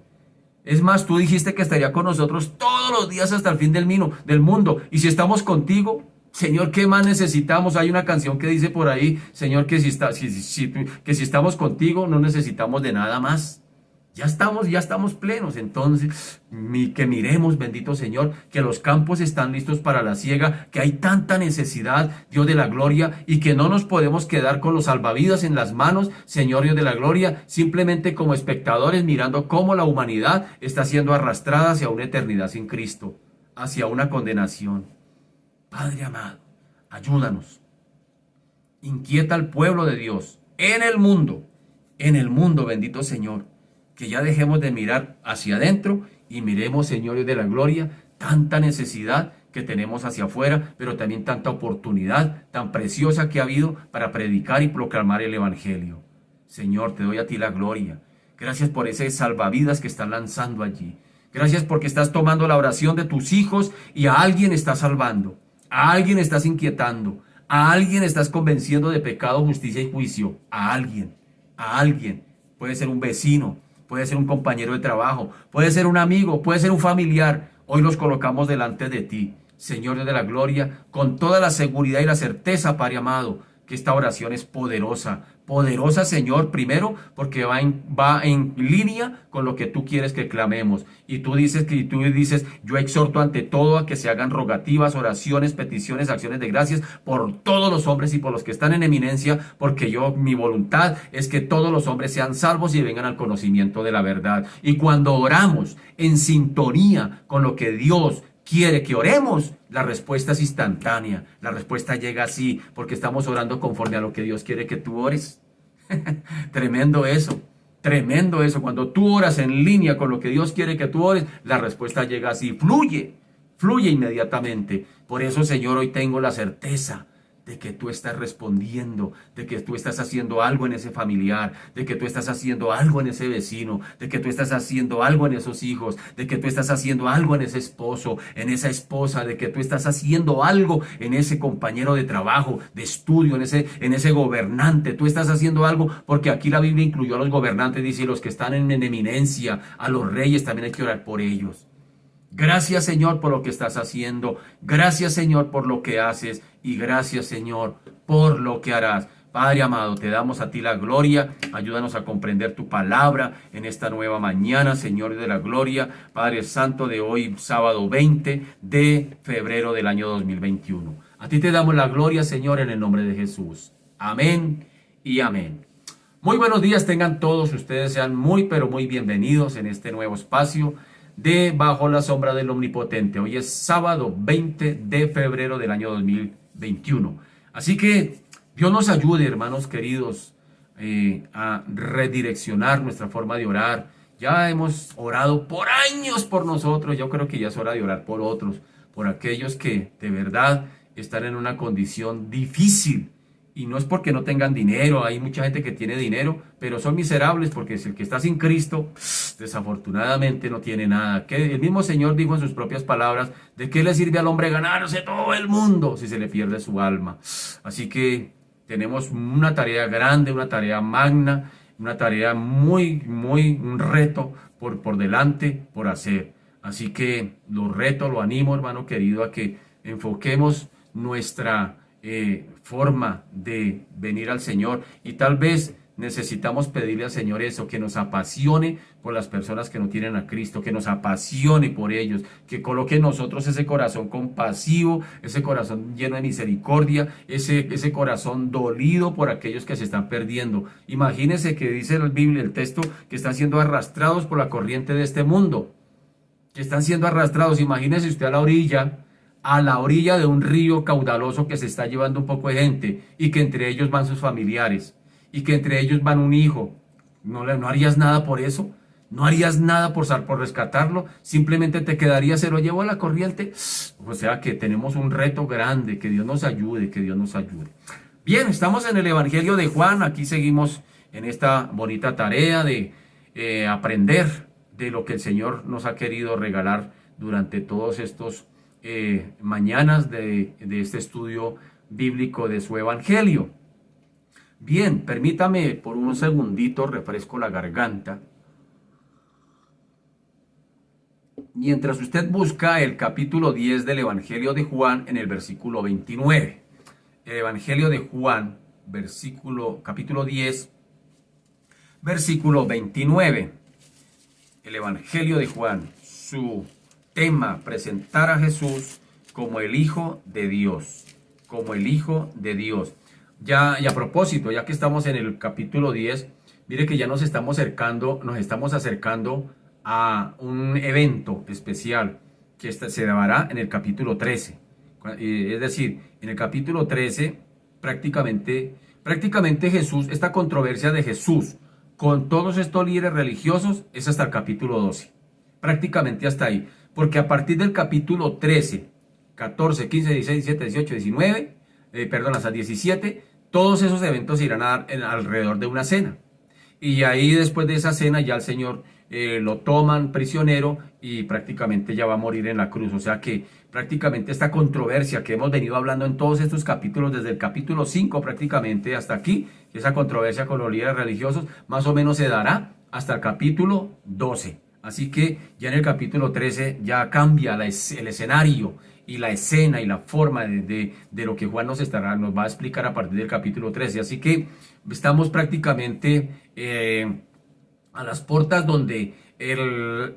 Es más, tú dijiste que estaría con nosotros todos los días hasta el fin del mundo. Y si estamos contigo, Señor, ¿qué más necesitamos? Hay una canción que dice por ahí, Señor, que si estamos contigo no necesitamos de nada más. Ya estamos plenos. Entonces, que miremos, bendito Señor, que los campos están listos para la siega, que hay tanta necesidad, Dios de la gloria, y que no nos podemos quedar con los salvavidas en las manos, Señor Dios de la gloria, simplemente como espectadores mirando cómo la humanidad está siendo arrastrada hacia una eternidad sin Cristo, hacia una condenación. Padre amado, ayúdanos. Inquieta al pueblo de Dios en el mundo, bendito Señor. Que ya dejemos de mirar hacia adentro y miremos, Señor de la gloria, tanta necesidad que tenemos hacia afuera, pero también tanta oportunidad tan preciosa que ha habido para predicar y proclamar el Evangelio. Señor, te doy a ti la gloria. Gracias por ese salvavidas que están lanzando allí. Gracias porque estás tomando la oración de tus hijos y a alguien estás salvando. A alguien estás inquietando. A alguien estás convenciendo de pecado, justicia y juicio. A alguien. Puede ser un vecino. Puede ser un compañero de trabajo, puede ser un amigo, puede ser un familiar. Hoy los colocamos delante de ti, Señor de la gloria, con toda la seguridad y la certeza, Padre amado, que esta oración es poderosa. Poderosa, Señor, primero porque va en línea con lo que tú quieres que clamemos. Y tú dices, yo exhorto ante todo a que se hagan rogativas, oraciones, peticiones, acciones de gracias por todos los hombres y por los que están en eminencia, porque mi voluntad es que todos los hombres sean salvos y vengan al conocimiento de la verdad. Y cuando oramos en sintonía con lo que Dios quiere que oremos, la respuesta es instantánea. La respuesta llega así, porque estamos orando conforme a lo que Dios quiere que tú ores. Tremendo eso. Cuando tú oras en línea con lo que Dios quiere que tú ores, la respuesta llega así, fluye inmediatamente. Por eso, Señor, hoy tengo la certeza de que tú estás respondiendo, de que tú estás haciendo algo en ese familiar, de que tú estás haciendo algo en ese vecino, de que tú estás haciendo algo en esos hijos, de que tú estás haciendo algo en ese esposo, en esa esposa, de que tú estás haciendo algo en ese compañero de trabajo, de estudio, en ese gobernante. Tú estás haciendo algo, porque aquí la Biblia incluyó a los gobernantes, dice, y los que están en eminencia, a los reyes también hay que orar por ellos. Gracias, Señor, por lo que estás haciendo. Gracias, Señor, por lo que haces. Y gracias, Señor, por lo que harás. Padre amado, te damos a ti la gloria. Ayúdanos a comprender tu palabra en esta nueva mañana, Señor de la gloria. Padre Santo, de hoy, sábado 20 de febrero del año 2021. A ti te damos la gloria, Señor, en el nombre de Jesús. Amén y amén. Muy buenos días tengan todos ustedes. Sean muy, pero muy bienvenidos en este nuevo espacio de Bajo la Sombra del Omnipotente. Hoy es sábado 20 de febrero del año 2021. Así que Dios nos ayude, hermanos queridos, a redireccionar nuestra forma de orar. Ya hemos orado por años por nosotros. Yo creo que ya es hora de orar por otros, por aquellos que de verdad están en una condición difícil. Y no es porque no tengan dinero, hay mucha gente que tiene dinero, pero son miserables, porque si el que está sin Cristo, desafortunadamente no tiene nada. Que el mismo Señor dijo en sus propias palabras, ¿de qué le sirve al hombre ganarse todo el mundo si se le pierde su alma? Así que tenemos una tarea grande, una tarea magna, una tarea un reto por delante, por hacer. Así que lo reto, lo animo, hermano querido, a que enfoquemos nuestra forma de venir al Señor, y tal vez necesitamos pedirle al Señor eso, que nos apasione por las personas que no tienen a Cristo, que nos apasione por ellos, que coloque en nosotros ese corazón compasivo, ese corazón lleno de misericordia, ese corazón dolido por aquellos que se están perdiendo. Imagínense que dice la Biblia, el texto, que están siendo arrastrados por la corriente de este mundo, que están siendo arrastrados. Imagínense usted a la orilla de un río caudaloso que se está llevando un poco de gente, y que entre ellos van sus familiares, y que entre ellos van un hijo. ¿No harías nada por eso? ¿No harías nada por rescatarlo? Simplemente te quedaría, se lo llevó a la corriente. O sea que tenemos un reto grande. Que Dios nos ayude, que Dios nos ayude. Bien, estamos en el Evangelio de Juan. Aquí seguimos en esta bonita tarea de aprender de lo que el Señor nos ha querido regalar durante todos estos mañanas de este estudio bíblico de su Evangelio. Bien, permítame por un segundito, refresco la garganta. Mientras usted busca el capítulo 10 del Evangelio de Juan en el versículo 29. El Evangelio de Juan, capítulo 10, versículo 29. El Evangelio de Juan, su tema, presentar a Jesús como el Hijo de Dios, como el Hijo de Dios. Y a propósito, ya que estamos en el capítulo 10, mire que ya nos estamos acercando a un evento especial que se dará en el capítulo 13. Es decir, en el capítulo 13 prácticamente Jesús, esta controversia de Jesús con todos estos líderes religiosos es hasta el capítulo 12. Prácticamente hasta ahí. Porque a partir del capítulo 13, 14, 15, 16, 17, 18, 19, hasta 17, todos esos eventos se irán a dar alrededor de una cena. Y ahí después de esa cena ya el Señor lo toman prisionero y prácticamente ya va a morir en la cruz. O sea que prácticamente esta controversia que hemos venido hablando en todos estos capítulos, desde el capítulo 5 prácticamente hasta aquí, esa controversia con los líderes religiosos más o menos se dará hasta el capítulo 12. Así que ya en el capítulo 13 ya cambia el escenario y la escena y la forma de lo que Juan nos va a explicar a partir del capítulo 13. Así que estamos prácticamente a las puertas donde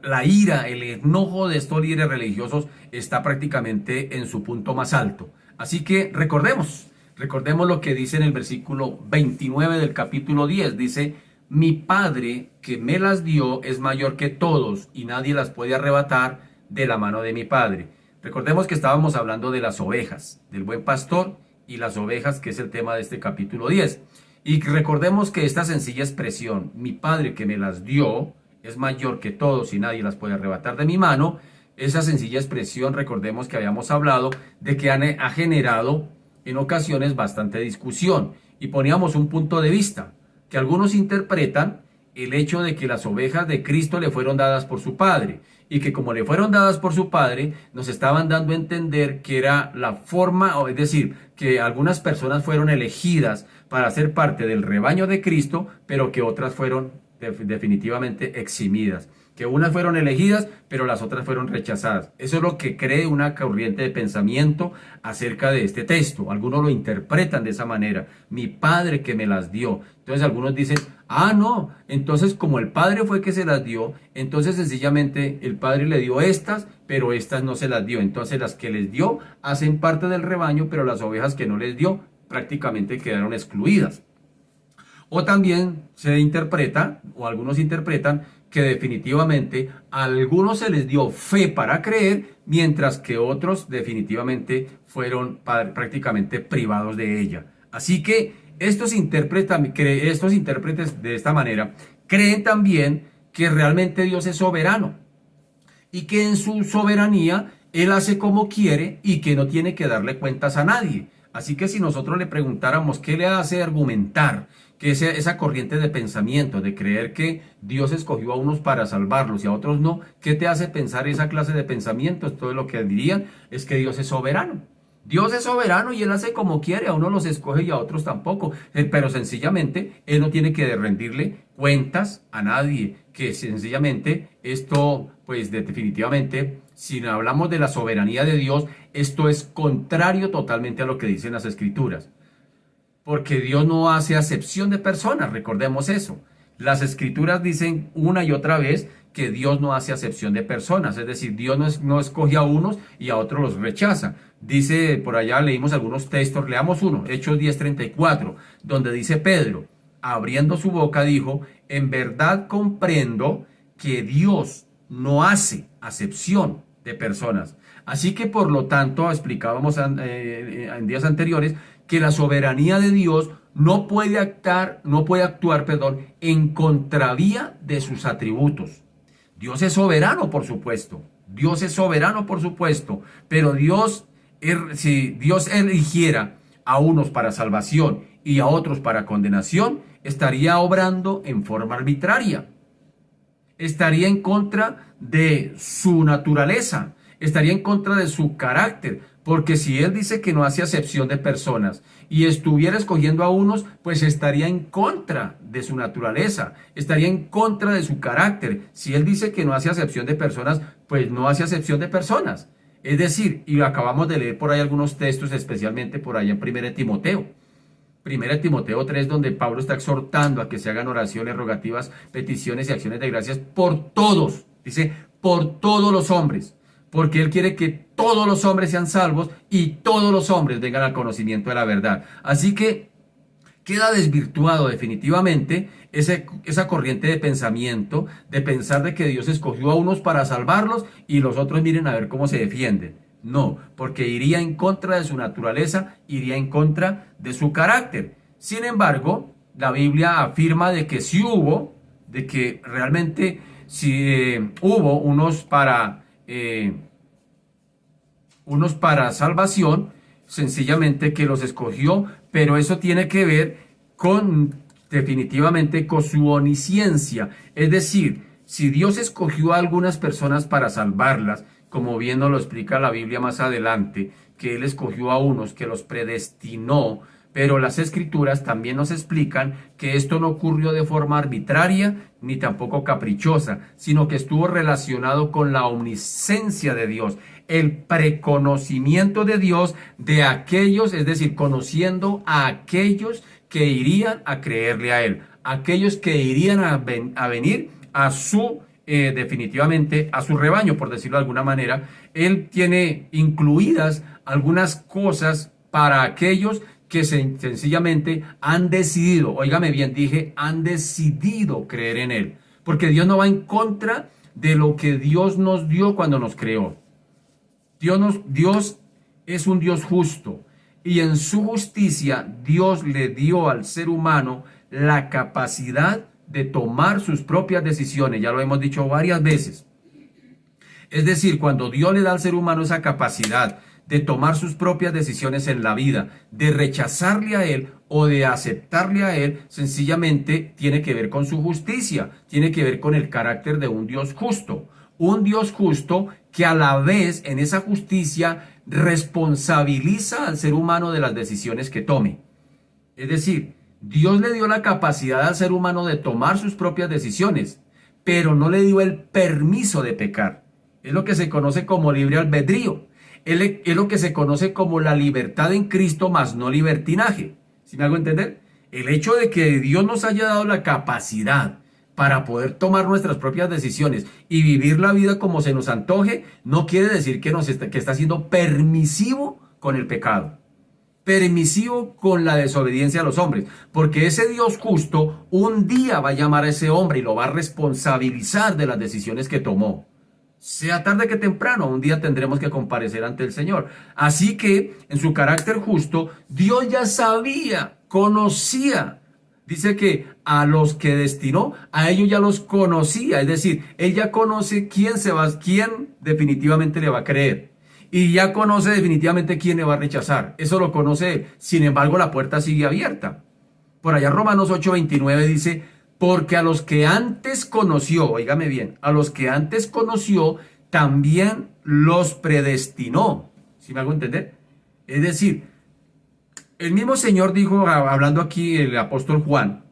la ira, el enojo de estos líderes religiosos está prácticamente en su punto más alto. Así que recordemos lo que dice en el versículo 29 del capítulo 10. Dice: mi Padre que me las dio es mayor que todos, y nadie las puede arrebatar de la mano de mi Padre. Recordemos que estábamos hablando de las ovejas, del buen pastor y las ovejas, que es el tema de este capítulo 10. Y recordemos que esta sencilla expresión, mi Padre que me las dio es mayor que todos y nadie las puede arrebatar de mi mano, esa sencilla expresión, recordemos que habíamos hablado de que ha generado en ocasiones bastante discusión y poníamos un punto de vista que algunos interpretan el hecho de que las ovejas de Cristo le fueron dadas por su Padre y que como le fueron dadas por su Padre, nos estaban dando a entender que era la forma, es decir, que algunas personas fueron elegidas para ser parte del rebaño de Cristo, pero que otras fueron definitivamente eximidas. Que unas fueron elegidas, pero las otras fueron rechazadas. Eso es lo que cree una corriente de pensamiento acerca de este texto. Algunos lo interpretan de esa manera. Mi Padre que me las dio. Entonces algunos dicen, no, entonces como el Padre fue que se las dio, entonces sencillamente el Padre le dio estas, pero estas no se las dio. Entonces las que les dio hacen parte del rebaño, pero las ovejas que no les dio prácticamente quedaron excluidas. O también se interpreta, o algunos interpretan, que definitivamente a algunos se les dio fe para creer, mientras que otros definitivamente fueron prácticamente privados de ella. Así que estos intérpretes de esta manera creen también que realmente Dios es soberano y que en su soberanía Él hace como quiere y que no tiene que darle cuentas a nadie. Así que si nosotros le preguntáramos qué le hace argumentar que esa corriente de pensamiento, de creer que Dios escogió a unos para salvarlos y a otros no, ¿qué te hace pensar esa clase de pensamientos? Todo lo que dirían es que Dios es soberano. Dios es soberano y Él hace como quiere, a unos los escoge y a otros tampoco. Pero sencillamente Él no tiene que rendirle cuentas a nadie. Que sencillamente esto, pues definitivamente, si hablamos de la soberanía de Dios, esto es contrario totalmente a lo que dicen las Escrituras. Porque Dios no hace acepción de personas, recordemos eso. Las Escrituras dicen una y otra vez que Dios no hace acepción de personas, es decir, Dios no escoge a unos y a otros los rechaza. Dice, por allá leímos algunos textos, leamos uno, Hechos 10:34, donde dice Pedro, abriendo su boca dijo, en verdad comprendo que Dios no hace acepción de personas. Así que por lo tanto, explicábamos en días anteriores, que la soberanía de Dios no puede actuar, en contravía de sus atributos. Dios es soberano, por supuesto. Dios es soberano, por supuesto. Pero si Dios eligiera a unos para salvación y a otros para condenación, estaría obrando en forma arbitraria. Estaría en contra de su naturaleza. Estaría en contra de su carácter. Porque si Él dice que no hace acepción de personas y estuviera escogiendo a unos, pues estaría en contra de su naturaleza, estaría en contra de su carácter. Si Él dice que no hace acepción de personas, pues no hace acepción de personas. Es decir, y acabamos de leer por ahí algunos textos, especialmente por allá en 1 Timoteo. 1 Timoteo 3, donde Pablo está exhortando a que se hagan oraciones, rogativas, peticiones y acciones de gracias por todos. Dice, por todos los hombres. Porque Él quiere que todos los hombres sean salvos y todos los hombres vengan al conocimiento de la verdad. Así que queda desvirtuado definitivamente esa corriente de pensamiento, de pensar de que Dios escogió a unos para salvarlos y los otros miren a ver cómo se defienden. No, porque iría en contra de su naturaleza, iría en contra de su carácter. Sin embargo, la Biblia afirma de que sí hubo, de que realmente sí hubo unos para salvación, sencillamente que los escogió, pero eso tiene que ver definitivamente con su omnisciencia. Es decir, si Dios escogió a algunas personas para salvarlas, como bien nos lo explica la Biblia más adelante, que Él escogió a unos, que los predestinó, pero las Escrituras también nos explican que esto no ocurrió de forma arbitraria ni tampoco caprichosa, sino que estuvo relacionado con la omnisciencia de Dios, el preconocimiento de Dios de aquellos, es decir, conociendo a aquellos que irían a creerle a Él, aquellos que irían a venir a su definitivamente a su rebaño, por decirlo de alguna manera. Él tiene incluidas algunas cosas para aquellos que sencillamente han decidido, óigame bien, dije, han decidido creer en Él. Porque Dios no va en contra de lo que Dios nos dio cuando nos creó. Dios es un Dios justo. Y en su justicia, Dios le dio al ser humano la capacidad de tomar sus propias decisiones. Ya lo hemos dicho varias veces. Es decir, cuando Dios le da al ser humano esa capacidad de tomar sus propias decisiones en la vida, de rechazarle a Él o de aceptarle a Él, sencillamente tiene que ver con su justicia, tiene que ver con el carácter de un Dios justo. Un Dios justo que a la vez en esa justicia responsabiliza al ser humano de las decisiones que tome. Es decir, Dios le dio la capacidad al ser humano de tomar sus propias decisiones, pero no le dio el permiso de pecar. Es lo que se conoce como libre albedrío. Es lo que se conoce como la libertad en Cristo más no libertinaje. ¿Sí me hago entender? El hecho de que Dios nos haya dado la capacidad para poder tomar nuestras propias decisiones y vivir la vida como se nos antoje, no quiere decir que está siendo permisivo con el pecado, permisivo con la desobediencia a los hombres, porque ese Dios justo un día va a llamar a ese hombre y lo va a responsabilizar de las decisiones que tomó. Sea tarde que temprano, un día tendremos que comparecer ante el Señor. Así que, en su carácter justo, Dios ya sabía, conocía. Dice que a los que destinó, a ellos ya los conocía. Es decir, Él ya conoce quién definitivamente le va a creer. Y ya conoce definitivamente quién le va a rechazar. Eso lo conoce Él. Sin embargo, la puerta sigue abierta. Por allá Romanos 8:29 dice, porque a los que antes conoció, óigame bien, a los que antes conoció, también los predestinó. ¿Sí me hago entender? Es decir, el mismo Señor dijo, hablando aquí el apóstol Juan,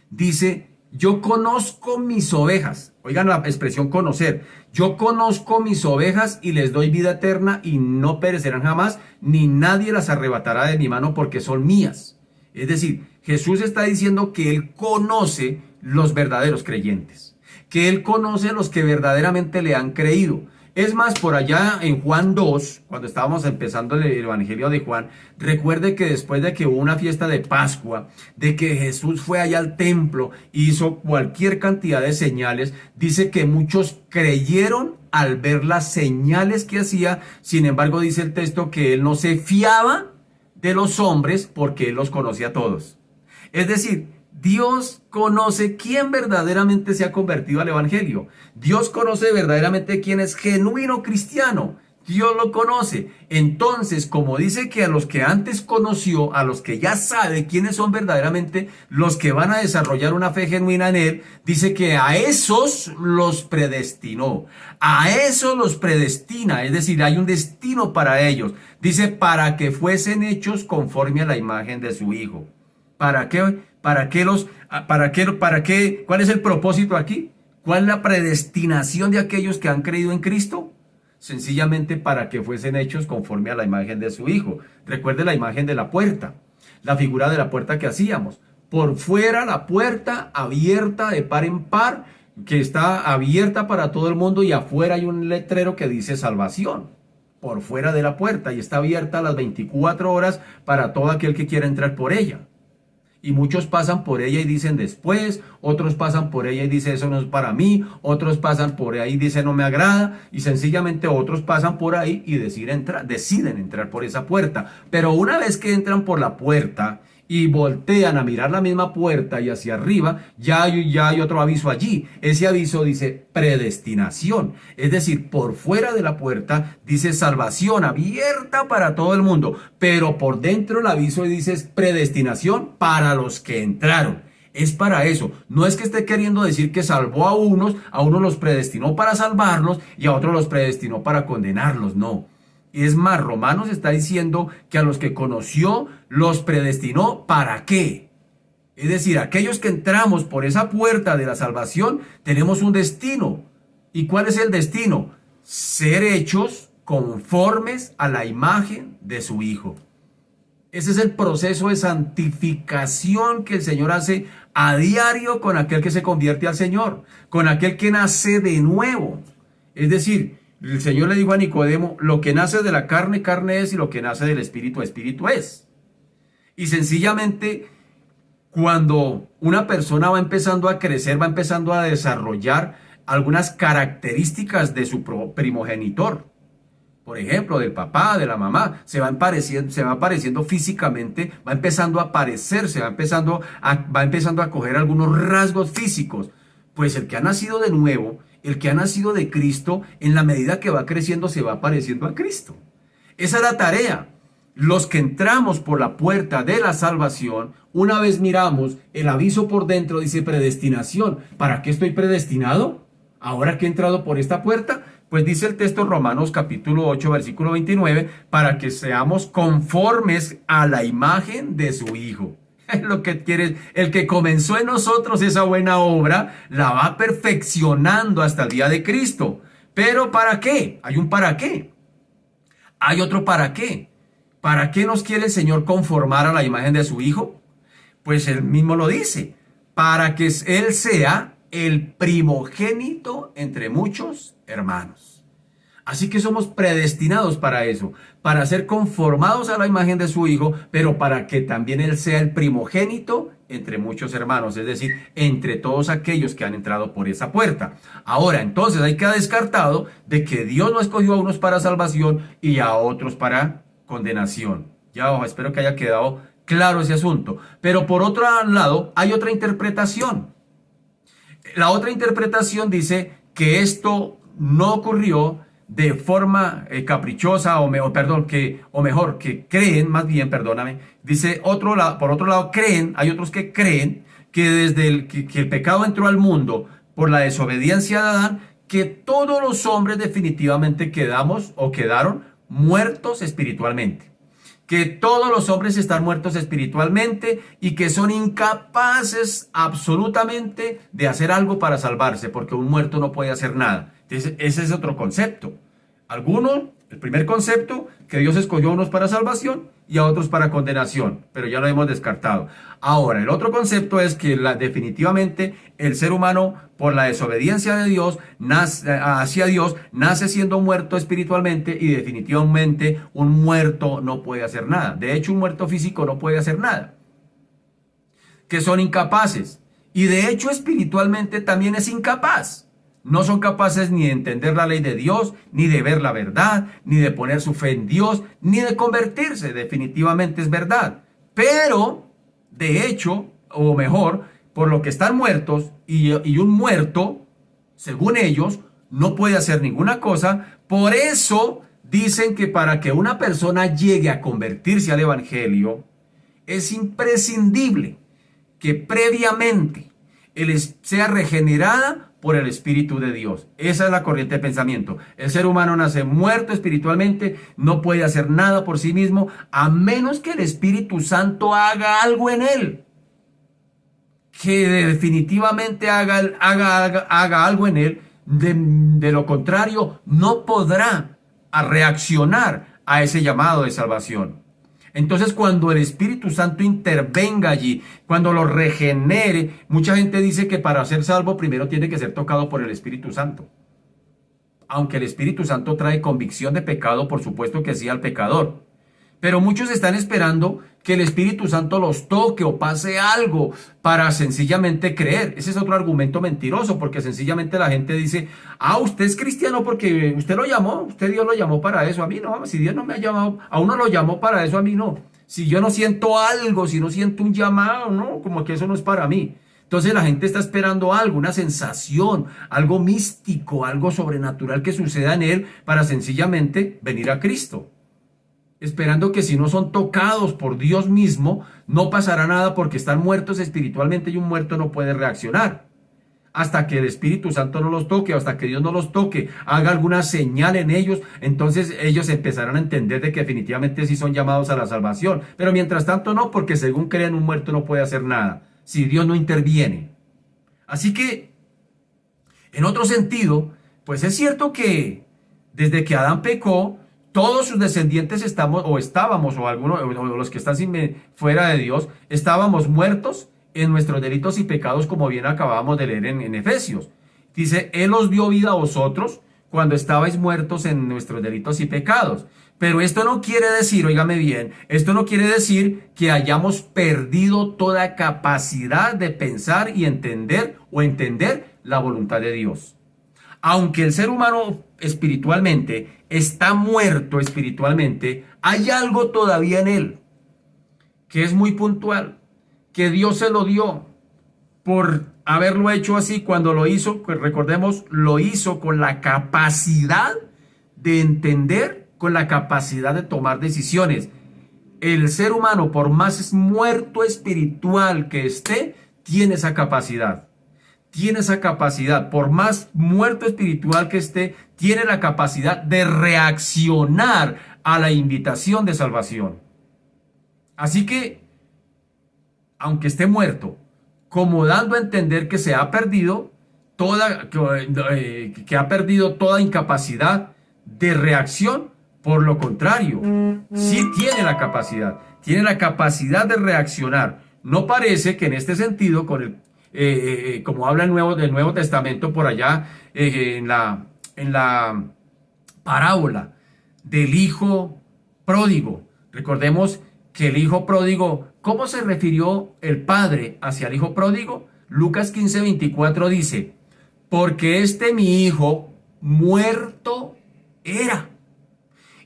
dice, yo conozco mis ovejas. Oigan la expresión conocer. Yo conozco mis ovejas y les doy vida eterna y no perecerán jamás, ni nadie las arrebatará de mi mano porque son mías. Es decir, Jesús está diciendo que Él conoce los verdaderos creyentes, que Él conoce a los que verdaderamente le han creído. Es más, por allá en Juan 2, cuando estábamos empezando el Evangelio de Juan, recuerde que después de que hubo una fiesta de Pascua, de que Jesús fue allá al templo y hizo cualquier cantidad de señales, dice que muchos creyeron al ver las señales que hacía. Sin embargo, dice el texto que Él no se fiaba de los hombres porque Él los conocía a todos. Es decir, Dios conoce quién verdaderamente se ha convertido al Evangelio. Dios conoce verdaderamente quién es genuino cristiano. Dios lo conoce. Entonces, como dice que a los que antes conoció, a los que ya sabe quiénes son verdaderamente los que van a desarrollar una fe genuina en Él, dice que a esos los predestinó. A esos los predestina, es decir, hay un destino para ellos. Dice, para que fuesen hechos conforme a la imagen de su Hijo. ¿Para qué? ¿Cuál es el propósito aquí? ¿Cuál es la predestinación de aquellos que han creído en Cristo? Sencillamente para que fuesen hechos conforme a la imagen de su Hijo. Recuerde la imagen de la puerta, la figura de la puerta que hacíamos. Por fuera la puerta abierta de par en par, que está abierta para todo el mundo, y afuera hay un letrero que dice salvación. Por fuera de la puerta, y está abierta a las 24 horas para todo aquel que quiera entrar por ella. Y muchos pasan por ella y dicen después, otros pasan por ella y dicen eso no es para mí, otros pasan por ahí y dicen no me agrada, y sencillamente otros pasan por ahí y deciden entrar por esa puerta. Pero una vez que entran por la puerta y voltean a mirar la misma puerta y hacia arriba, ya hay otro aviso allí. Ese aviso dice predestinación, es decir, por fuera de la puerta dice salvación abierta para todo el mundo, pero por dentro el aviso dice predestinación para los que entraron. Es para eso. No es que esté queriendo decir que salvó a unos los predestinó para salvarlos y a otros los predestinó para condenarlos, no. Es más, Romanos está diciendo que a los que conoció los predestinó, ¿para qué? Es decir, aquellos que entramos por esa puerta de la salvación tenemos un destino. ¿Y cuál es el destino? Ser hechos conformes a la imagen de su Hijo. Ese es el proceso de santificación que el Señor hace a diario con aquel que se convierte al Señor, con aquel que nace de nuevo. Es decir, el Señor le dijo a Nicodemo, lo que nace de la carne, carne es, y lo que nace del espíritu, espíritu es. Y sencillamente, cuando una persona va empezando a crecer, va empezando a desarrollar algunas características de su primogenitor, por ejemplo, del papá, de la mamá, se va apareciendo físicamente, va empezando a parecerse, va empezando a coger algunos rasgos físicos. Pues el que ha nacido de nuevo, el que ha nacido de Cristo, en la medida que va creciendo se va pareciendo a Cristo. Esa es la tarea. Los que entramos por la puerta de la salvación, una vez miramos el aviso por dentro, dice predestinación. ¿Para qué estoy predestinado? Ahora que he entrado por esta puerta, pues dice el texto Romanos capítulo 8, versículo 29, para que seamos conformes a la imagen de su Hijo. Lo que quiere, el que comenzó en nosotros esa buena obra, la va perfeccionando hasta el día de Cristo. Pero ¿para qué? Hay un para qué. Hay otro para qué. ¿Para qué nos quiere el Señor conformar a la imagen de su Hijo? Pues él mismo lo dice, para que Él sea el primogénito entre muchos hermanos. Así que somos predestinados para eso, para ser conformados a la imagen de su Hijo, pero para que también Él sea el primogénito entre muchos hermanos, es decir, entre todos aquellos que han entrado por esa puerta. Ahora, entonces hay que descartado de que Dios no escogió a unos para salvación y a otros para condenación. Ya, espero que haya quedado claro ese asunto. Pero por otro lado, hay otra interpretación. La otra interpretación dice que esto no ocurrió de forma caprichosa o mejor, que creen, más bien, perdóname, dice por otro lado creen, hay otros que creen que desde que el pecado entró al mundo por la desobediencia de Adán, que todos los hombres definitivamente quedaron muertos espiritualmente. Que todos los hombres están muertos espiritualmente y que son incapaces absolutamente de hacer algo para salvarse, porque un muerto no puede hacer nada. Entonces, ese es otro concepto. El primer concepto, que Dios escogió a unos para salvación y a otros para condenación, pero ya lo hemos descartado. Ahora, el otro concepto es que definitivamente el ser humano, por la desobediencia de Dios, hacia Dios, nace siendo muerto espiritualmente y definitivamente un muerto no puede hacer nada. De hecho, un muerto físico no puede hacer nada. Que son incapaces. Y de hecho, espiritualmente también es incapaz. No son capaces ni de entender la ley de Dios, ni de ver la verdad, ni de poner su fe en Dios, ni de convertirse. Definitivamente es verdad. Pero, de hecho, o mejor, por lo que están muertos, y un muerto, según ellos, no puede hacer ninguna cosa. Por eso dicen que para que una persona llegue a convertirse al Evangelio, es imprescindible que previamente él sea regenerada por el Espíritu de Dios. Esa es la corriente de pensamiento. El ser humano nace muerto espiritualmente, no puede hacer nada por sí mismo, a menos que el Espíritu Santo haga algo en él. Que definitivamente haga algo en él. De lo contrario, no podrá reaccionar a ese llamado de salvación. Entonces, cuando el Espíritu Santo intervenga allí, cuando lo regenere, mucha gente dice que para ser salvo primero tiene que ser tocado por el Espíritu Santo. Aunque el Espíritu Santo trae convicción de pecado, por supuesto que sí al pecador. Pero muchos están esperando que el Espíritu Santo los toque o pase algo para sencillamente creer. Ese es otro argumento mentiroso, porque sencillamente la gente dice, usted es cristiano porque usted lo llamó, usted Dios lo llamó para eso, a mí no, si Dios no me ha llamado, a uno lo llamó para eso, a mí no. Si yo no siento algo, si no siento un llamado, no, como que eso no es para mí. Entonces la gente está esperando algo, una sensación, algo místico, algo sobrenatural que suceda en él para sencillamente venir a Cristo. Esperando que si no son tocados por Dios mismo, no pasará nada porque están muertos espiritualmente y un muerto no puede reaccionar. Hasta que el Espíritu Santo no los toque, hasta que Dios no los toque, haga alguna señal en ellos, entonces ellos empezarán a entender de que definitivamente sí son llamados a la salvación. Pero mientras tanto no, porque según creen un muerto no puede hacer nada, si Dios no interviene. Así que, en otro sentido, pues es cierto que desde que Adán pecó, todos sus descendientes estábamos, o algunos, o los que están fuera de Dios, estábamos muertos en nuestros delitos y pecados, como bien acabamos de leer en Efesios. Dice, Él os dio vida a vosotros cuando estabais muertos en nuestros delitos y pecados. Pero esto no quiere decir, óigame bien, esto no quiere decir que hayamos perdido toda capacidad de pensar y entender la voluntad de Dios. Aunque el ser humano espiritualmente está muerto espiritualmente, hay algo todavía en él que es muy puntual, que Dios se lo dio por haberlo hecho así. Cuando lo hizo, pues recordemos, lo hizo con la capacidad de entender con la capacidad de tomar decisiones. El ser humano, por más muerto espiritual que esté, tiene esa capacidad. Tiene esa capacidad, por más muerto espiritual que esté, tiene la capacidad de reaccionar a la invitación de salvación. Así que, aunque esté muerto, como dando a entender que se ha perdido que ha perdido toda incapacidad de reacción, por lo contrario, sí tiene la capacidad de reaccionar. No parece que en este sentido, como habla del Nuevo Testamento por allá, en la parábola del hijo pródigo. Recordemos que el hijo pródigo, ¿cómo se refirió el padre hacia el hijo pródigo? Lucas 15:24 dice, porque mi hijo muerto era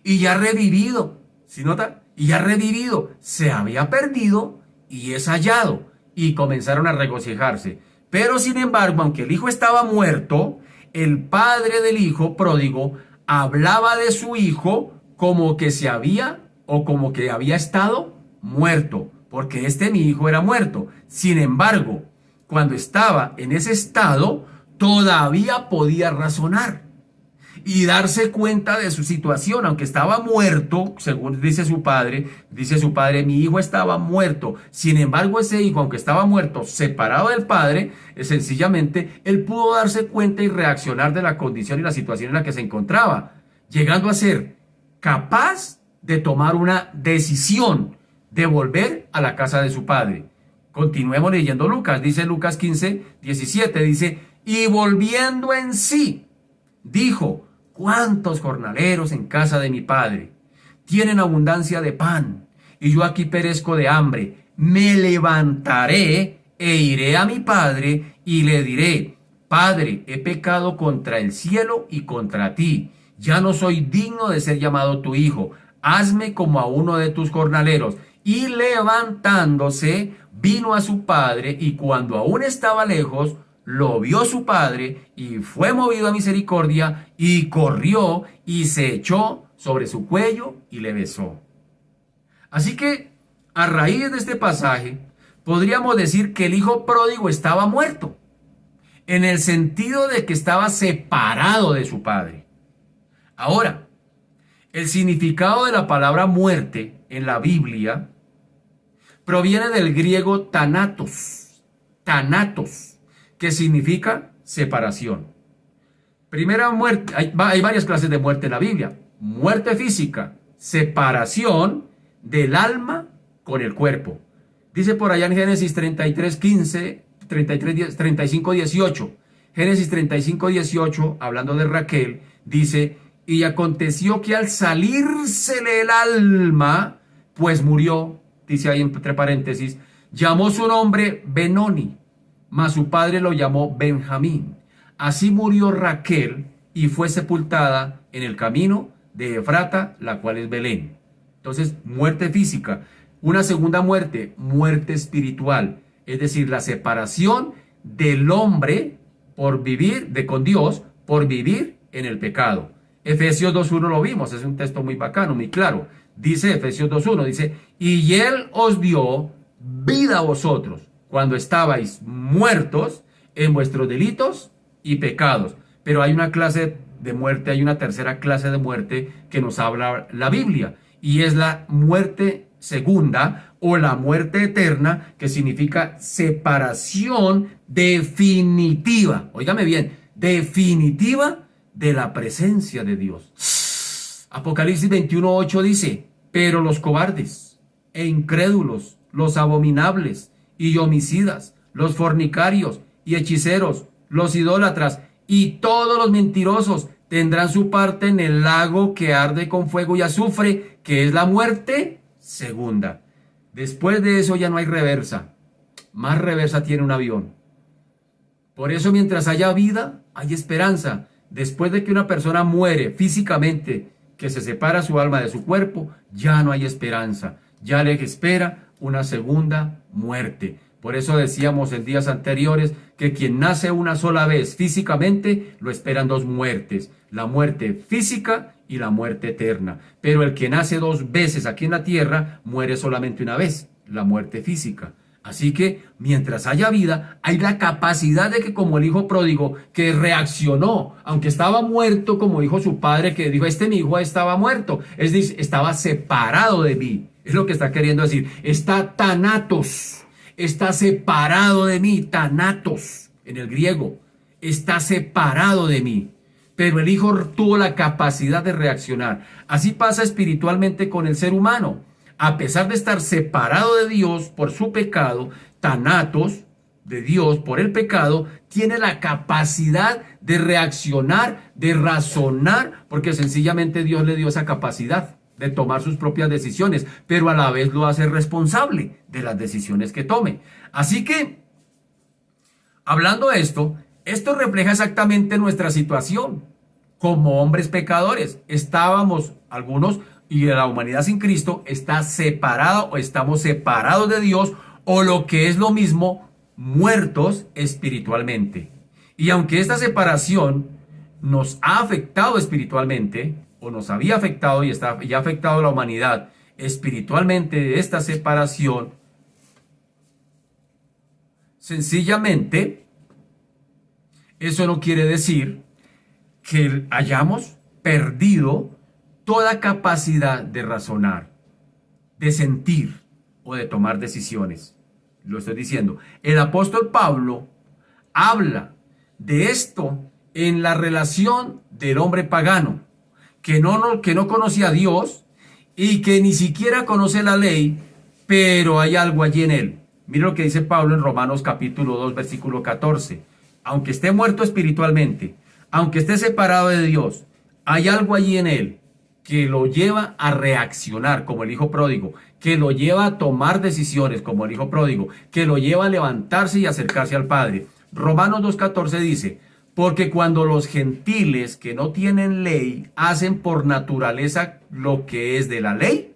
y ya revivido. ¿Sí nota? Y ya revivido. Se había perdido y es hallado. Y comenzaron a regocijarse. Pero sin embargo, aunque el hijo estaba muerto, el padre del hijo pródigo hablaba de su hijo como que como que había estado muerto, porque mi hijo era muerto. Sin embargo, cuando estaba en ese estado, todavía podía razonar y darse cuenta de su situación, aunque estaba muerto, según dice su padre, mi hijo estaba muerto. Sin embargo, ese hijo, aunque estaba muerto, separado del padre, sencillamente, él pudo darse cuenta y reaccionar de la condición y la situación en la que se encontraba, llegando a ser capaz de tomar una decisión de volver a la casa de su padre. Continuemos leyendo Lucas, dice Lucas 15:17, dice, y volviendo en sí, dijo, ¿cuántos jornaleros en casa de mi padre tienen abundancia de pan y yo aquí perezco de hambre? Me levantaré e iré a mi padre y le diré, Padre, he pecado contra el cielo y contra ti. Ya no soy digno de ser llamado tu hijo. Hazme como a uno de tus jornaleros. Y levantándose, vino a su padre y cuando aún estaba lejos, lo vio su padre y fue movido a misericordia y corrió y se echó sobre su cuello y le besó. Así que, a raíz de este pasaje, podríamos decir que el hijo pródigo estaba muerto, en el sentido de que estaba separado de su padre. Ahora, el significado de la palabra muerte en la Biblia proviene del griego thanatos, que significa separación. Primera muerte, hay varias clases de muerte en la Biblia. Muerte física, separación del alma con el cuerpo. Dice por allá en Génesis 35:18. Génesis 35:18, hablando de Raquel, dice, y aconteció que al salírsele el alma, pues murió, dice ahí entre paréntesis, llamó su nombre Benoni, mas su padre lo llamó Benjamín. Así murió Raquel y fue sepultada en el camino de Efrata, la cual es Belén. Entonces, muerte física. Una segunda muerte, muerte espiritual. Es decir, la separación del hombre por vivir con Dios, por vivir en el pecado. Efesios 2:1 lo vimos, es un texto muy bacano, muy claro. Dice Efesios 2:1, dice, y él os dio vida a vosotros cuando estabais muertos en vuestros delitos y pecados. Pero hay una clase de muerte, hay una tercera clase de muerte que nos habla la Biblia, y es la muerte segunda o la muerte eterna, que significa separación definitiva. Óigame bien, definitiva de la presencia de Dios. Apocalipsis 21:8 dice, pero los cobardes e incrédulos, los abominables y homicidas, los fornicarios y hechiceros, los idólatras y todos los mentirosos tendrán su parte en el lago que arde con fuego y azufre, que es la muerte segunda. Después de eso ya no hay reversa. Más reversa tiene un avión. Por eso, mientras haya vida, hay esperanza. Después de que una persona muere físicamente, que se separa su alma de su cuerpo, ya no hay esperanza. Ya le espera una segunda muerte. Por eso decíamos en días anteriores que quien nace una sola vez físicamente lo esperan dos muertes, la muerte física y la muerte eterna. Pero el que nace dos veces aquí en la tierra muere solamente una vez, la muerte física. Así que mientras haya vida, hay la capacidad de que, como el hijo pródigo que reaccionó, aunque estaba muerto, como dijo su padre, que dijo, mi hijo estaba muerto, es decir, estaba separado de mí. Es lo que está queriendo decir. Está thanatos, está separado de mí, thanatos, en el griego, está separado de mí. Pero el hijo tuvo la capacidad de reaccionar. Así pasa espiritualmente con el ser humano. A pesar de estar separado de Dios por su pecado, thanatos de Dios por el pecado, tiene la capacidad de reaccionar, de razonar, porque sencillamente Dios le dio esa capacidad de tomar sus propias decisiones, pero a la vez lo hace responsable de las decisiones que tome. Así que, hablando de esto refleja exactamente nuestra situación como hombres pecadores. Estábamos algunos, y la humanidad sin Cristo está separado o estamos separados de Dios, o lo que es lo mismo, muertos espiritualmente. Y aunque esta separación nos ha afectado espiritualmente, o nos había afectado y ha afectado a la humanidad espiritualmente, esta separación, sencillamente, eso no quiere decir que hayamos perdido toda capacidad de razonar, de sentir o de tomar decisiones. Lo estoy diciendo. El apóstol Pablo habla de esto en la relación del hombre pagano, que no conocía a Dios y que ni siquiera conoce la ley, pero hay algo allí en él. Mira lo que dice Pablo en Romanos capítulo 2, versículo 14. Aunque esté muerto espiritualmente, aunque esté separado de Dios, hay algo allí en él que lo lleva a reaccionar como el hijo pródigo, que lo lleva a tomar decisiones como el hijo pródigo, que lo lleva a levantarse y acercarse al Padre. Romanos 2.14 dice, porque cuando los gentiles que no tienen ley hacen por naturaleza lo que es de la ley,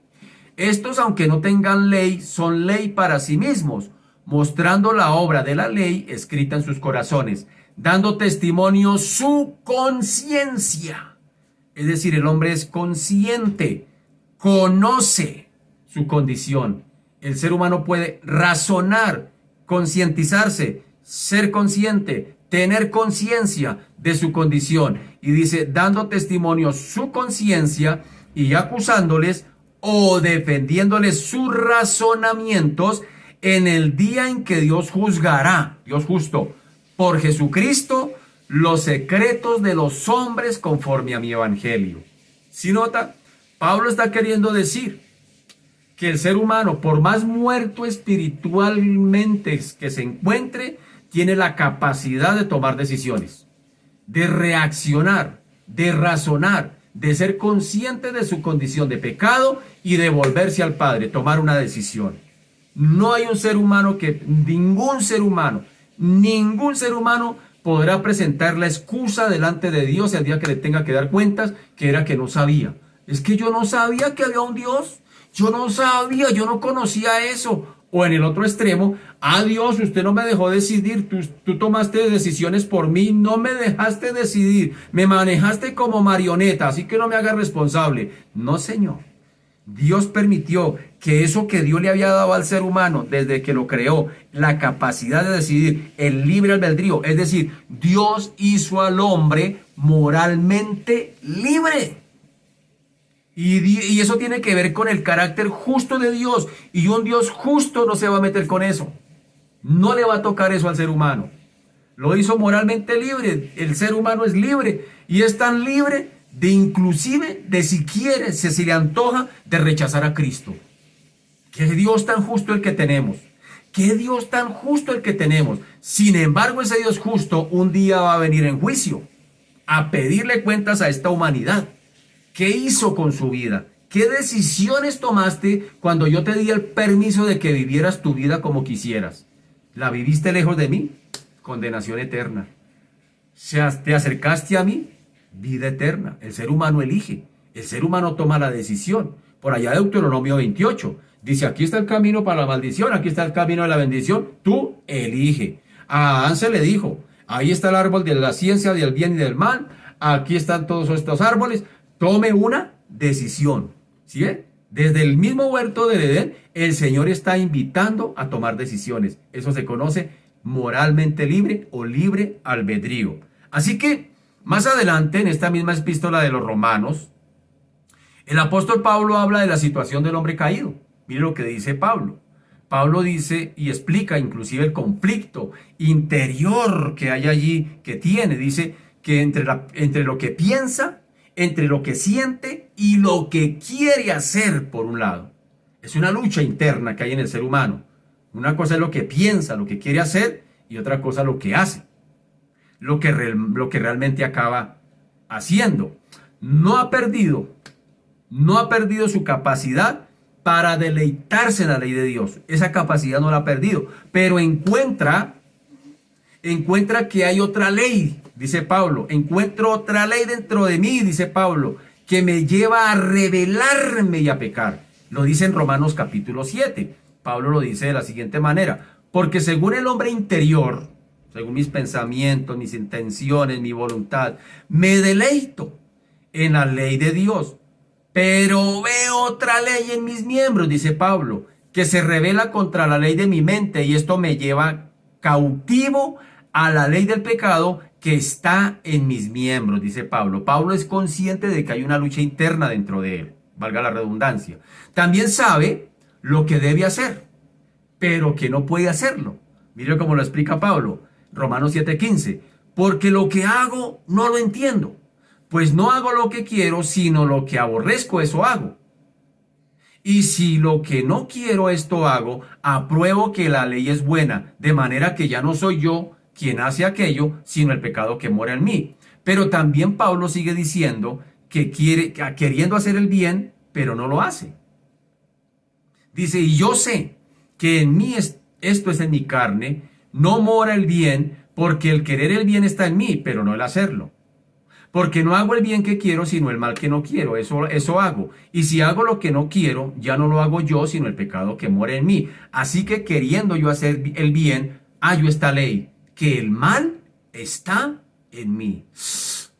estos, aunque no tengan ley, son ley para sí mismos, mostrando la obra de la ley escrita en sus corazones, dando testimonio su conciencia. Es decir, el hombre es consciente, conoce su condición. El ser humano puede razonar, concientizarse, ser consciente, tener conciencia de su condición. Y dice, dando testimonio su conciencia y acusándoles o defendiéndoles sus razonamientos en el día en que Dios juzgará, Dios justo, por Jesucristo, los secretos de los hombres conforme a mi evangelio. Si nota, Pablo está queriendo decir que el ser humano, por más muerto espiritualmente que se encuentre, tiene la capacidad de tomar decisiones, de reaccionar, de razonar, de ser consciente de su condición de pecado y de volverse al Padre, tomar una decisión. No hay un ser humano ningún ser humano podrá presentar la excusa delante de Dios el día que le tenga que dar cuentas, que era que no sabía. Es que yo no sabía que había un Dios. Yo no sabía, yo no conocía eso. O en el otro extremo, Dios, usted no me dejó decidir, tú tomaste decisiones por mí, no me dejaste decidir, me manejaste como marioneta, así que no me hagas responsable. No, Señor. Dios permitió que eso que Dios le había dado al ser humano desde que lo creó, la capacidad de decidir, el libre albedrío, es decir, Dios hizo al hombre moralmente libre. Y eso tiene que ver con el carácter justo de Dios. Y un Dios justo no se va a meter con eso. No le va a tocar eso al ser humano. Lo hizo moralmente libre. El ser humano es libre. Y es tan libre de inclusive, de si quiere, si le antoja, de rechazar a Cristo. Qué Dios tan justo el que tenemos. Qué Dios tan justo el que tenemos. Sin embargo, ese Dios justo un día va a venir en juicio a pedirle cuentas a esta humanidad. ¿Qué hizo con su vida? ¿Qué decisiones tomaste cuando yo te di el permiso de que vivieras tu vida como quisieras? ¿La viviste lejos de mí? Condenación eterna. ¿Te acercaste a mí? Vida eterna. El ser humano elige. El ser humano toma la decisión. Por allá Deuteronomio 28. Dice, aquí está el camino para la maldición, aquí está el camino de la bendición, tú elige. A Adán se le dijo, ahí está el árbol de la ciencia del bien y del mal, aquí están todos estos árboles, tome una decisión. ¿Sí ven? Desde el mismo huerto del Edén, el Señor está invitando a tomar decisiones. Eso se conoce moralmente libre o libre albedrío. Así que, más adelante, en esta misma epístola de los Romanos, el apóstol Pablo habla de la situación del hombre caído. Mire lo que dice Pablo. Pablo dice y explica inclusive el conflicto interior que hay allí, que tiene. Dice que entre lo que piensa, entre lo que siente y lo que quiere hacer, por un lado. Es una lucha interna que hay en el ser humano. Una cosa es lo que piensa, lo que quiere hacer, y otra cosa lo que hace. Lo que realmente acaba haciendo. No ha perdido su capacidad para deleitarse en la ley de Dios. Esa capacidad no la ha perdido, pero encuentra que hay otra ley, dice Pablo. Encuentro otra ley dentro de mí, dice Pablo, que me lleva a rebelarme y a pecar. Lo dice en Romanos capítulo 7. Pablo lo dice de la siguiente manera: porque según el hombre interior, según mis pensamientos, mis intenciones, mi voluntad, me deleito en la ley de Dios. Pero veo otra ley en mis miembros, dice Pablo, que se rebela contra la ley de mi mente, y esto me lleva cautivo a la ley del pecado que está en mis miembros, dice Pablo. Pablo es consciente de que hay una lucha interna dentro de él, valga la redundancia. También sabe lo que debe hacer, pero que no puede hacerlo. Mire cómo lo explica Pablo, Romanos 7:15. Porque lo que hago no lo entiendo, pues no hago lo que quiero, sino lo que aborrezco, eso hago. Y si lo que no quiero esto hago, apruebo que la ley es buena, de manera que ya no soy yo quien hace aquello, sino el pecado que mora en mí. Pero también Pablo sigue diciendo que queriendo hacer el bien, pero no lo hace. Dice, y yo sé que en mí esto es en mi carne, no mora el bien, porque el querer el bien está en mí, pero no el hacerlo. Porque no hago el bien que quiero, sino el mal que no quiero. Eso hago. Y si hago lo que no quiero, ya no lo hago yo, sino el pecado que mora en mí. Así que queriendo yo hacer el bien, hallo esta ley, que el mal está en mí.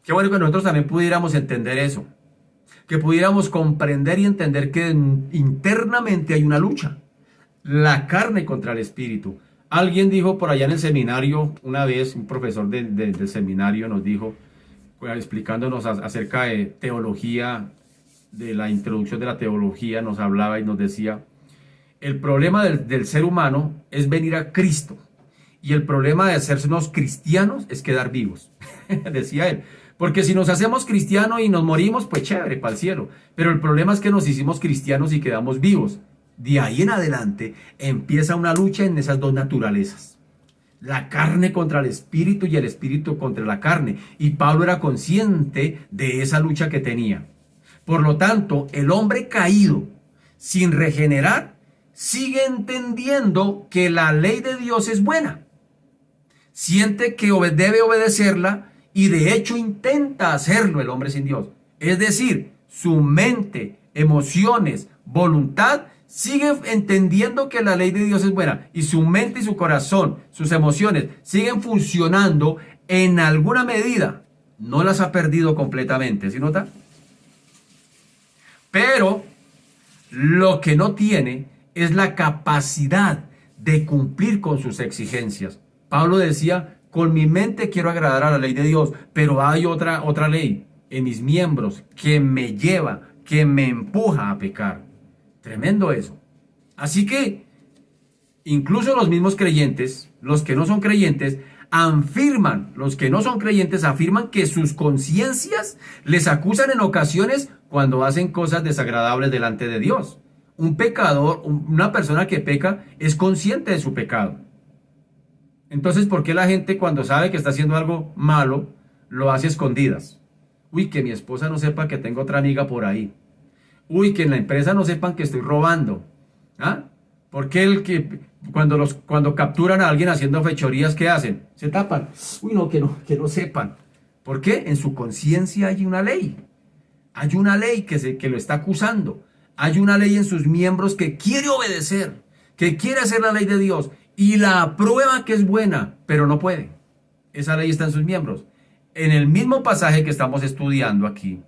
Qué bueno que nosotros también pudiéramos entender eso. Que pudiéramos comprender y entender que internamente hay una lucha. La carne contra el espíritu. Alguien dijo por allá en el seminario, una vez, un profesor del seminario nos dijo, explicándonos acerca de teología, de la introducción de la teología, nos hablaba y nos decía, el problema del ser humano es venir a Cristo, y el problema de hacernos cristianos es quedar vivos, decía él, porque si nos hacemos cristianos y nos morimos, pues chévere, para el cielo, pero el problema es que nos hicimos cristianos y quedamos vivos. De ahí en adelante empieza una lucha en esas dos naturalezas. La carne contra el espíritu y el espíritu contra la carne. Y Pablo era consciente de esa lucha que tenía. Por lo tanto, el hombre caído, sin regenerar, sigue entendiendo que la ley de Dios es buena. Siente que debe obedecerla y de hecho intenta hacerlo el hombre sin Dios. Es decir, su mente, emociones, voluntad sigue entendiendo que la ley de Dios es buena, y su mente y su corazón, sus emociones, siguen funcionando en alguna medida. No las ha perdido completamente, ¿sí nota? Pero lo que no tiene es la capacidad de cumplir con sus exigencias. Pablo decía, con mi mente quiero agradar a la ley de Dios, pero hay otra ley en mis miembros que me lleva, que me empuja a pecar. Tremendo eso. Así que incluso los mismos creyentes, los que no son creyentes, los que no son creyentes afirman que sus conciencias les acusan en ocasiones cuando hacen cosas desagradables delante de Dios. Un pecador, una persona que peca, es consciente de su pecado. Entonces, ¿por qué la gente cuando sabe que está haciendo algo malo, lo hace a escondidas? Uy, que mi esposa no sepa que tengo otra amiga por ahí. Uy, que en la empresa no sepan que estoy robando. ¿Ah? ¿Por qué cuando capturan a alguien haciendo fechorías, qué hacen? Se tapan. Uy, no, que no sepan. ¿Por qué? En su conciencia hay una ley. Hay una ley que lo está acusando. Hay una ley en sus miembros que quiere obedecer, que quiere hacer la ley de Dios y la aprueba que es buena, pero no puede. Esa ley está en sus miembros. En el mismo pasaje que estamos estudiando aquí,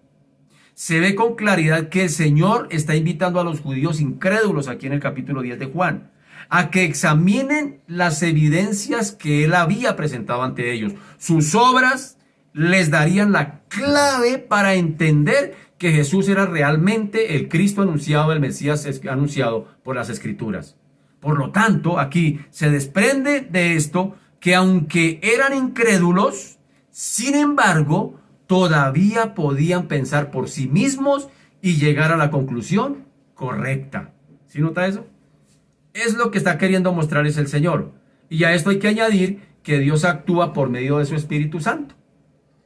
se ve con claridad que el Señor está invitando a los judíos incrédulos aquí en el capítulo 10 de Juan a que examinen las evidencias que él había presentado ante ellos. Sus obras les darían la clave para entender que Jesús era realmente el Cristo anunciado, el Mesías anunciado por las Escrituras. Por lo tanto, aquí se desprende de esto que aunque eran incrédulos, sin embargo, todavía podían pensar por sí mismos y llegar a la conclusión correcta. ¿Sí nota eso? Es lo que está queriendo mostrarles el Señor. Y a esto hay que añadir que Dios actúa por medio de su Espíritu Santo.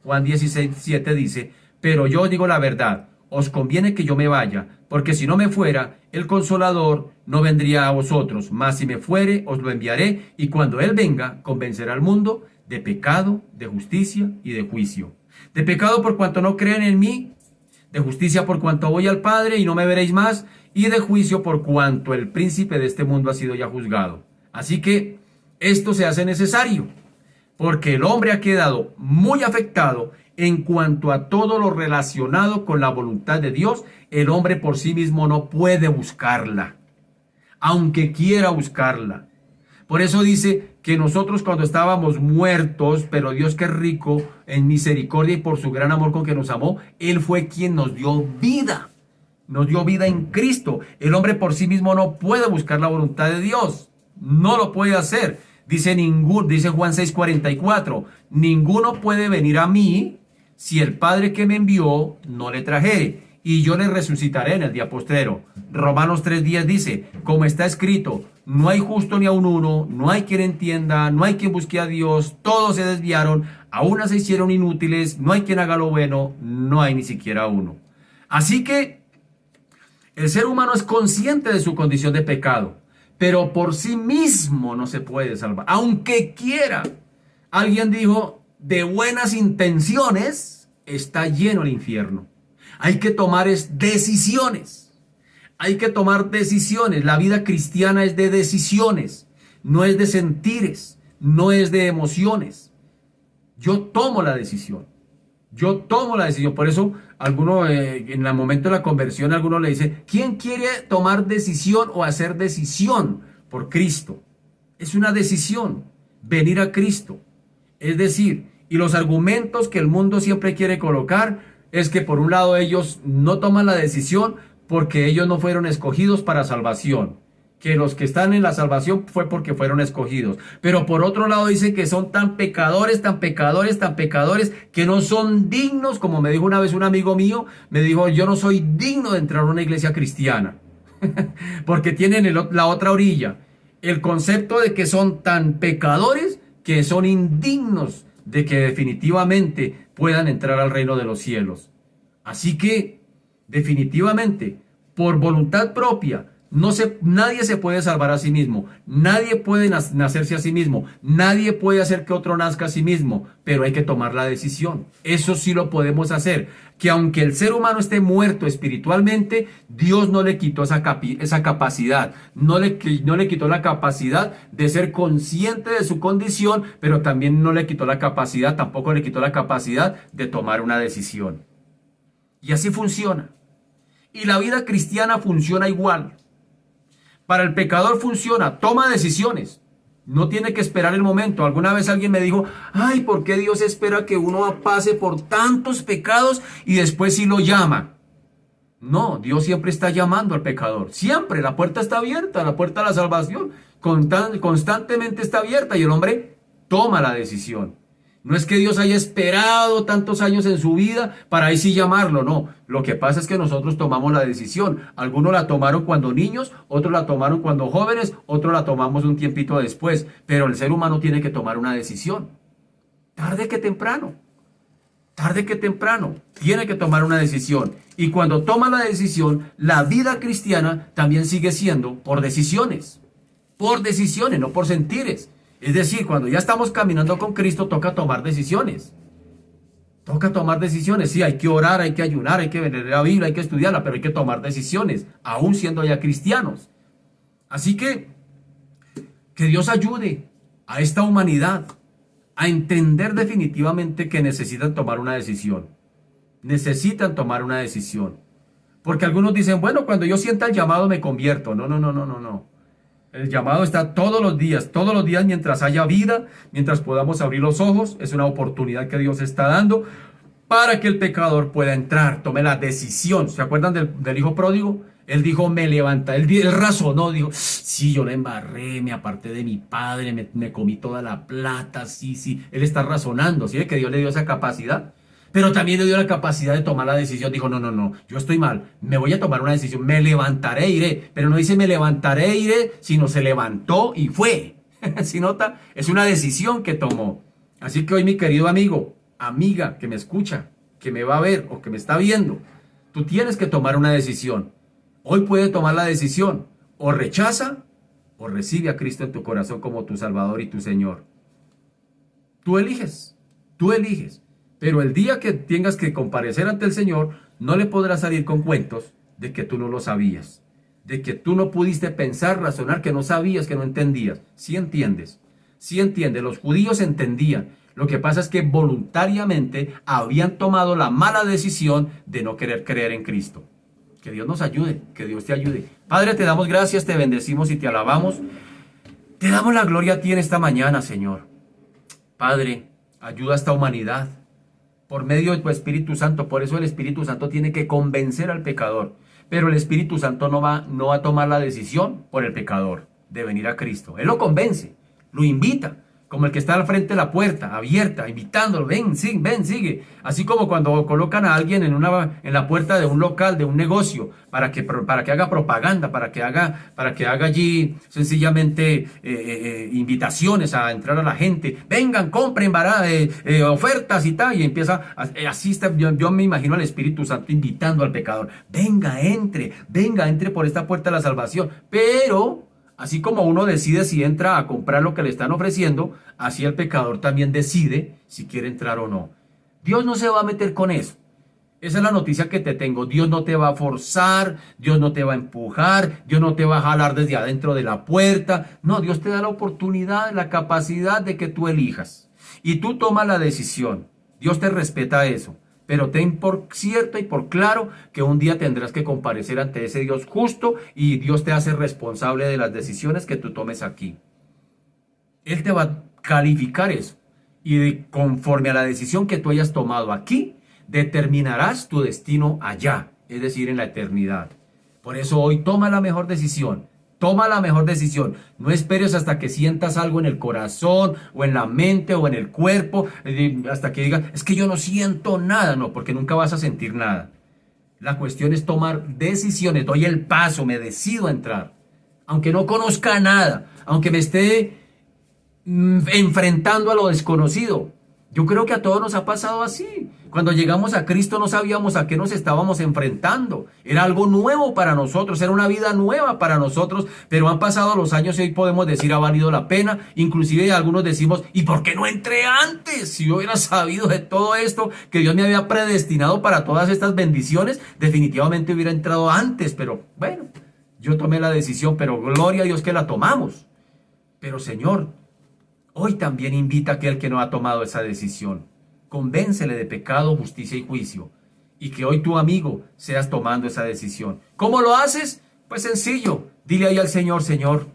Juan 16:7 dice, pero yo digo la verdad, os conviene que yo me vaya, porque si no me fuera, el Consolador no vendría a vosotros, mas si me fuere, os lo enviaré, y cuando Él venga, convencerá al mundo de pecado, de justicia y de juicio. De pecado por cuanto no creen en mí, de justicia por cuanto voy al Padre y no me veréis más, y de juicio por cuanto el príncipe de este mundo ha sido ya juzgado. Así que esto se hace necesario, porque el hombre ha quedado muy afectado en cuanto a todo lo relacionado con la voluntad de Dios. El hombre por sí mismo no puede buscarla, aunque quiera buscarla. Por eso dice que nosotros cuando estábamos muertos, pero Dios que es rico en misericordia y por su gran amor con que nos amó, Él fue quien nos dio vida. Nos dio vida en Cristo. El hombre por sí mismo no puede buscar la voluntad de Dios. No lo puede hacer. Dice Juan 6:44, ninguno puede venir a mí si el Padre que me envió no le trajere, y yo le resucitaré en el día postrero. Romanos 3:10 dice, como está escrito, no hay justo ni aun uno, no hay quien entienda, no hay quien busque a Dios, todos se desviaron, a una se hicieron inútiles, no hay quien haga lo bueno, no hay ni siquiera uno. Así que el ser humano es consciente de su condición de pecado, pero por sí mismo no se puede salvar, aunque quiera. Alguien dijo, de buenas intenciones está lleno el infierno. Hay que tomar decisiones. Hay que tomar decisiones. La vida cristiana es de decisiones, no es de sentires, no es de emociones. Yo tomo la decisión. Yo tomo la decisión. Por eso, alguno en el momento de la conversión, alguno le dice, ¿quién quiere tomar decisión o hacer decisión por Cristo? Es una decisión, venir a Cristo. Es decir, y los argumentos que el mundo siempre quiere colocar es que por un lado ellos no toman la decisión porque ellos no fueron escogidos para salvación. Que los que están en la salvación fue porque fueron escogidos. Pero por otro lado dice que son tan pecadores, tan pecadores, tan pecadores, que no son dignos, como me dijo una vez un amigo mío, me dijo, yo no soy digno de entrar a una iglesia cristiana. Porque tienen la otra orilla, el concepto de que son tan pecadores que son indignos de que definitivamente puedan entrar al reino de los cielos. Así que, definitivamente, por voluntad propia, nadie se puede salvar a sí mismo, nadie puede nacerse a sí mismo, nadie puede hacer que otro nazca a sí mismo, pero hay que tomar la decisión. Eso sí lo podemos hacer, que aunque el ser humano esté muerto espiritualmente, Dios no le quitó esa capacidad, no le quitó la capacidad de ser consciente de su condición, pero también no le quitó la capacidad, tampoco le quitó la capacidad de tomar una decisión. Y así funciona. Y la vida cristiana funciona igual. Para el pecador funciona, toma decisiones, no tiene que esperar el momento. Alguna vez alguien me dijo, ay, ¿por qué Dios espera que uno pase por tantos pecados y después sí lo llama? No, Dios siempre está llamando al pecador, siempre, la puerta está abierta, la puerta a la salvación constantemente está abierta y el hombre toma la decisión. No es que Dios haya esperado tantos años en su vida para ahí sí llamarlo, no. Lo que pasa es que nosotros tomamos la decisión. Algunos la tomaron cuando niños, otros la tomaron cuando jóvenes, otros la tomamos un tiempito después. Pero el ser humano tiene que tomar una decisión. Tarde que temprano, tiene que tomar una decisión. Y cuando toma la decisión, la vida cristiana también sigue siendo por decisiones, no por sentires. Es decir, cuando ya estamos caminando con Cristo, toca tomar decisiones. Toca tomar decisiones. Sí, hay que orar, hay que ayunar, hay que leer la Biblia, hay que estudiarla, pero hay que tomar decisiones, aún siendo ya cristianos. Así que Dios ayude a esta humanidad a entender definitivamente que necesitan tomar una decisión. Necesitan tomar una decisión. Porque algunos dicen, bueno, cuando yo sienta el llamado me convierto. No, no, no, no, no, no. El llamado está todos los días mientras haya vida, mientras podamos abrir los ojos. Es una oportunidad que Dios está dando para que el pecador pueda entrar, tome la decisión. ¿Se acuerdan del hijo pródigo? Él dijo, me levanta, él razonó, dijo, sí, yo la embarré, me aparté de mi padre, me comí toda la plata, sí, sí. Él está razonando, ¿sí? Que Dios le dio esa capacidad. Pero también le dio la capacidad de tomar la decisión. Dijo, no, no, no, yo estoy mal, me voy a tomar una decisión, me levantaré, iré. Pero no dice me levantaré, iré, sino se levantó y fue. ¿Sí nota? Es una decisión que tomó. Así que hoy, mi querido amigo, amiga que me escucha, que me va a ver o que me está viendo, tú tienes que tomar una decisión. Hoy puedes tomar la decisión. O rechaza o recibe a Cristo en tu corazón como tu Salvador y tu Señor. Tú eliges, tú eliges. Pero el día que tengas que comparecer ante el Señor, no le podrás salir con cuentos de que tú no lo sabías, de que tú no pudiste pensar, razonar, que no sabías, que no entendías. Sí entiendes, sí entiendes. Los judíos entendían. Lo que pasa es que voluntariamente habían tomado la mala decisión de no querer creer en Cristo. Que Dios nos ayude, que Dios te ayude. Padre, te damos gracias, te bendecimos y te alabamos. Te damos la gloria a ti en esta mañana, Señor. Padre, ayuda a esta humanidad por medio de tu Espíritu Santo. Por eso el Espíritu Santo tiene que convencer al pecador. Pero el Espíritu Santo no va a tomar la decisión por el pecador de venir a Cristo. Él lo convence, lo invita, como el que está al frente de la puerta, abierta, invitándolo, ven, sigue. Así como cuando colocan a alguien en la puerta de un local, de un negocio, para que haga propaganda, para que haga allí sencillamente invitaciones a entrar a la gente. Vengan, compren ofertas y tal. Y empieza, así está, yo me imagino al Espíritu Santo invitando al pecador. Venga, entre por esta puerta de la salvación. Pero así como uno decide si entra a comprar lo que le están ofreciendo, así el pecador también decide si quiere entrar o no. Dios no se va a meter con eso. Esa es la noticia que te tengo. Dios no te va a forzar, Dios no te va a empujar, Dios no te va a jalar desde adentro de la puerta. No, Dios te da la oportunidad, la capacidad de que tú elijas. Y tú tomas la decisión. Dios te respeta eso. Pero ten por cierto y por claro que un día tendrás que comparecer ante ese Dios justo y Dios te hace responsable de las decisiones que tú tomes aquí. Él te va a calificar eso y conforme a la decisión que tú hayas tomado aquí, determinarás tu destino allá, es decir, en la eternidad. Por eso hoy toma la mejor decisión. Toma la mejor decisión. No esperes hasta que sientas algo en el corazón o en la mente o en el cuerpo, hasta que digas, es que yo no siento nada. No, porque nunca vas a sentir nada. La cuestión es tomar decisiones. Doy el paso, me decido a entrar. Aunque no conozca nada, aunque me esté enfrentando a lo desconocido. Yo creo que a todos nos ha pasado así. Cuando llegamos a Cristo no sabíamos a qué nos estábamos enfrentando. Era algo nuevo para nosotros, era una vida nueva para nosotros, pero han pasado los años y hoy podemos decir ha valido la pena. Inclusive algunos decimos, ¿y por qué no entré antes? Si yo hubiera sabido de todo esto, que Dios me había predestinado para todas estas bendiciones, definitivamente hubiera entrado antes. Pero bueno, yo tomé la decisión, pero gloria a Dios que la tomamos. Pero Señor, hoy también invita a aquel que no ha tomado esa decisión. Convéncele de pecado, justicia y juicio. Y que hoy tu amigo seas tomando esa decisión. ¿Cómo lo haces? Pues sencillo. Dile ahí al Señor, Señor,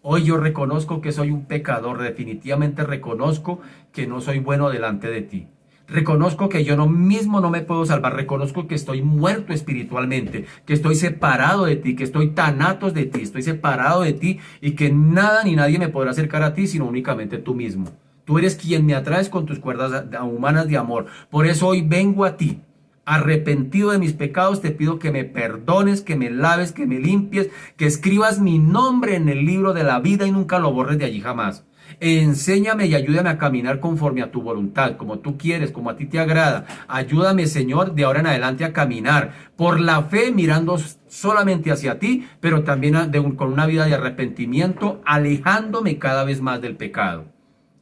hoy yo reconozco que soy un pecador. Definitivamente reconozco que no soy bueno delante de ti. Reconozco que yo mismo no me puedo salvar. Reconozco que estoy muerto espiritualmente, que estoy separado de ti, que estoy tanatos de ti, estoy separado de ti y que nada ni nadie me podrá acercar a ti, sino únicamente tú mismo. Tú eres quien me atraes con tus cuerdas humanas de amor. Por eso hoy vengo a ti, arrepentido de mis pecados, te pido que me perdones, que me laves, que me limpies, que escribas mi nombre en el libro de la vida y nunca lo borres de allí jamás. Enséñame y ayúdame a caminar conforme a tu voluntad, como tú quieres, como a ti te agrada. Ayúdame, Señor, de ahora en adelante a caminar por la fe, mirando solamente hacia ti, pero también con una vida de arrepentimiento, alejándome cada vez más del pecado.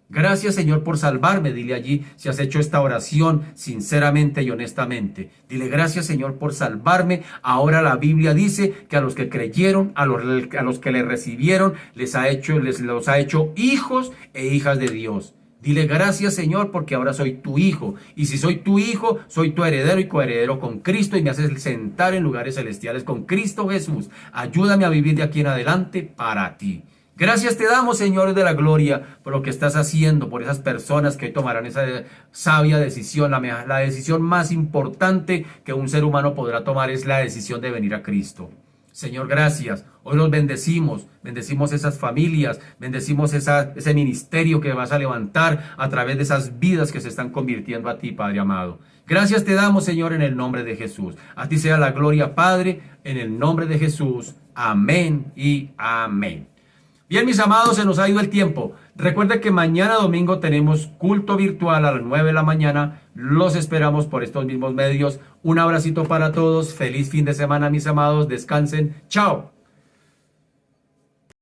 Gracias, Señor, por salvarme. Dile allí si has hecho esta oración sinceramente y honestamente. Dile gracias, Señor, por salvarme. Ahora la Biblia dice que a los que creyeron, a los que le recibieron, los ha hecho hijos e hijas de Dios. Dile gracias, Señor, porque ahora soy tu hijo. Y si soy tu hijo, soy tu heredero y coheredero con Cristo y me haces sentar en lugares celestiales con Cristo Jesús. Ayúdame a vivir de aquí en adelante para ti. Gracias te damos, Señor de la gloria, por lo que estás haciendo, por esas personas que hoy tomarán esa sabia decisión. La decisión más importante que un ser humano podrá tomar es la decisión de venir a Cristo. Señor, gracias. Hoy los bendecimos esas familias, bendecimos ese ministerio que vas a levantar a través de esas vidas que se están convirtiendo a ti, Padre amado. Gracias te damos, Señor, en el nombre de Jesús. A ti sea la gloria, Padre, en el nombre de Jesús. Amén y amén. Bien, mis amados, se nos ha ido el tiempo. Recuerden que mañana domingo tenemos culto virtual a las 9 de la mañana. Los esperamos por estos mismos medios. Un abracito para todos. Feliz fin de semana, mis amados. Descansen. Chao.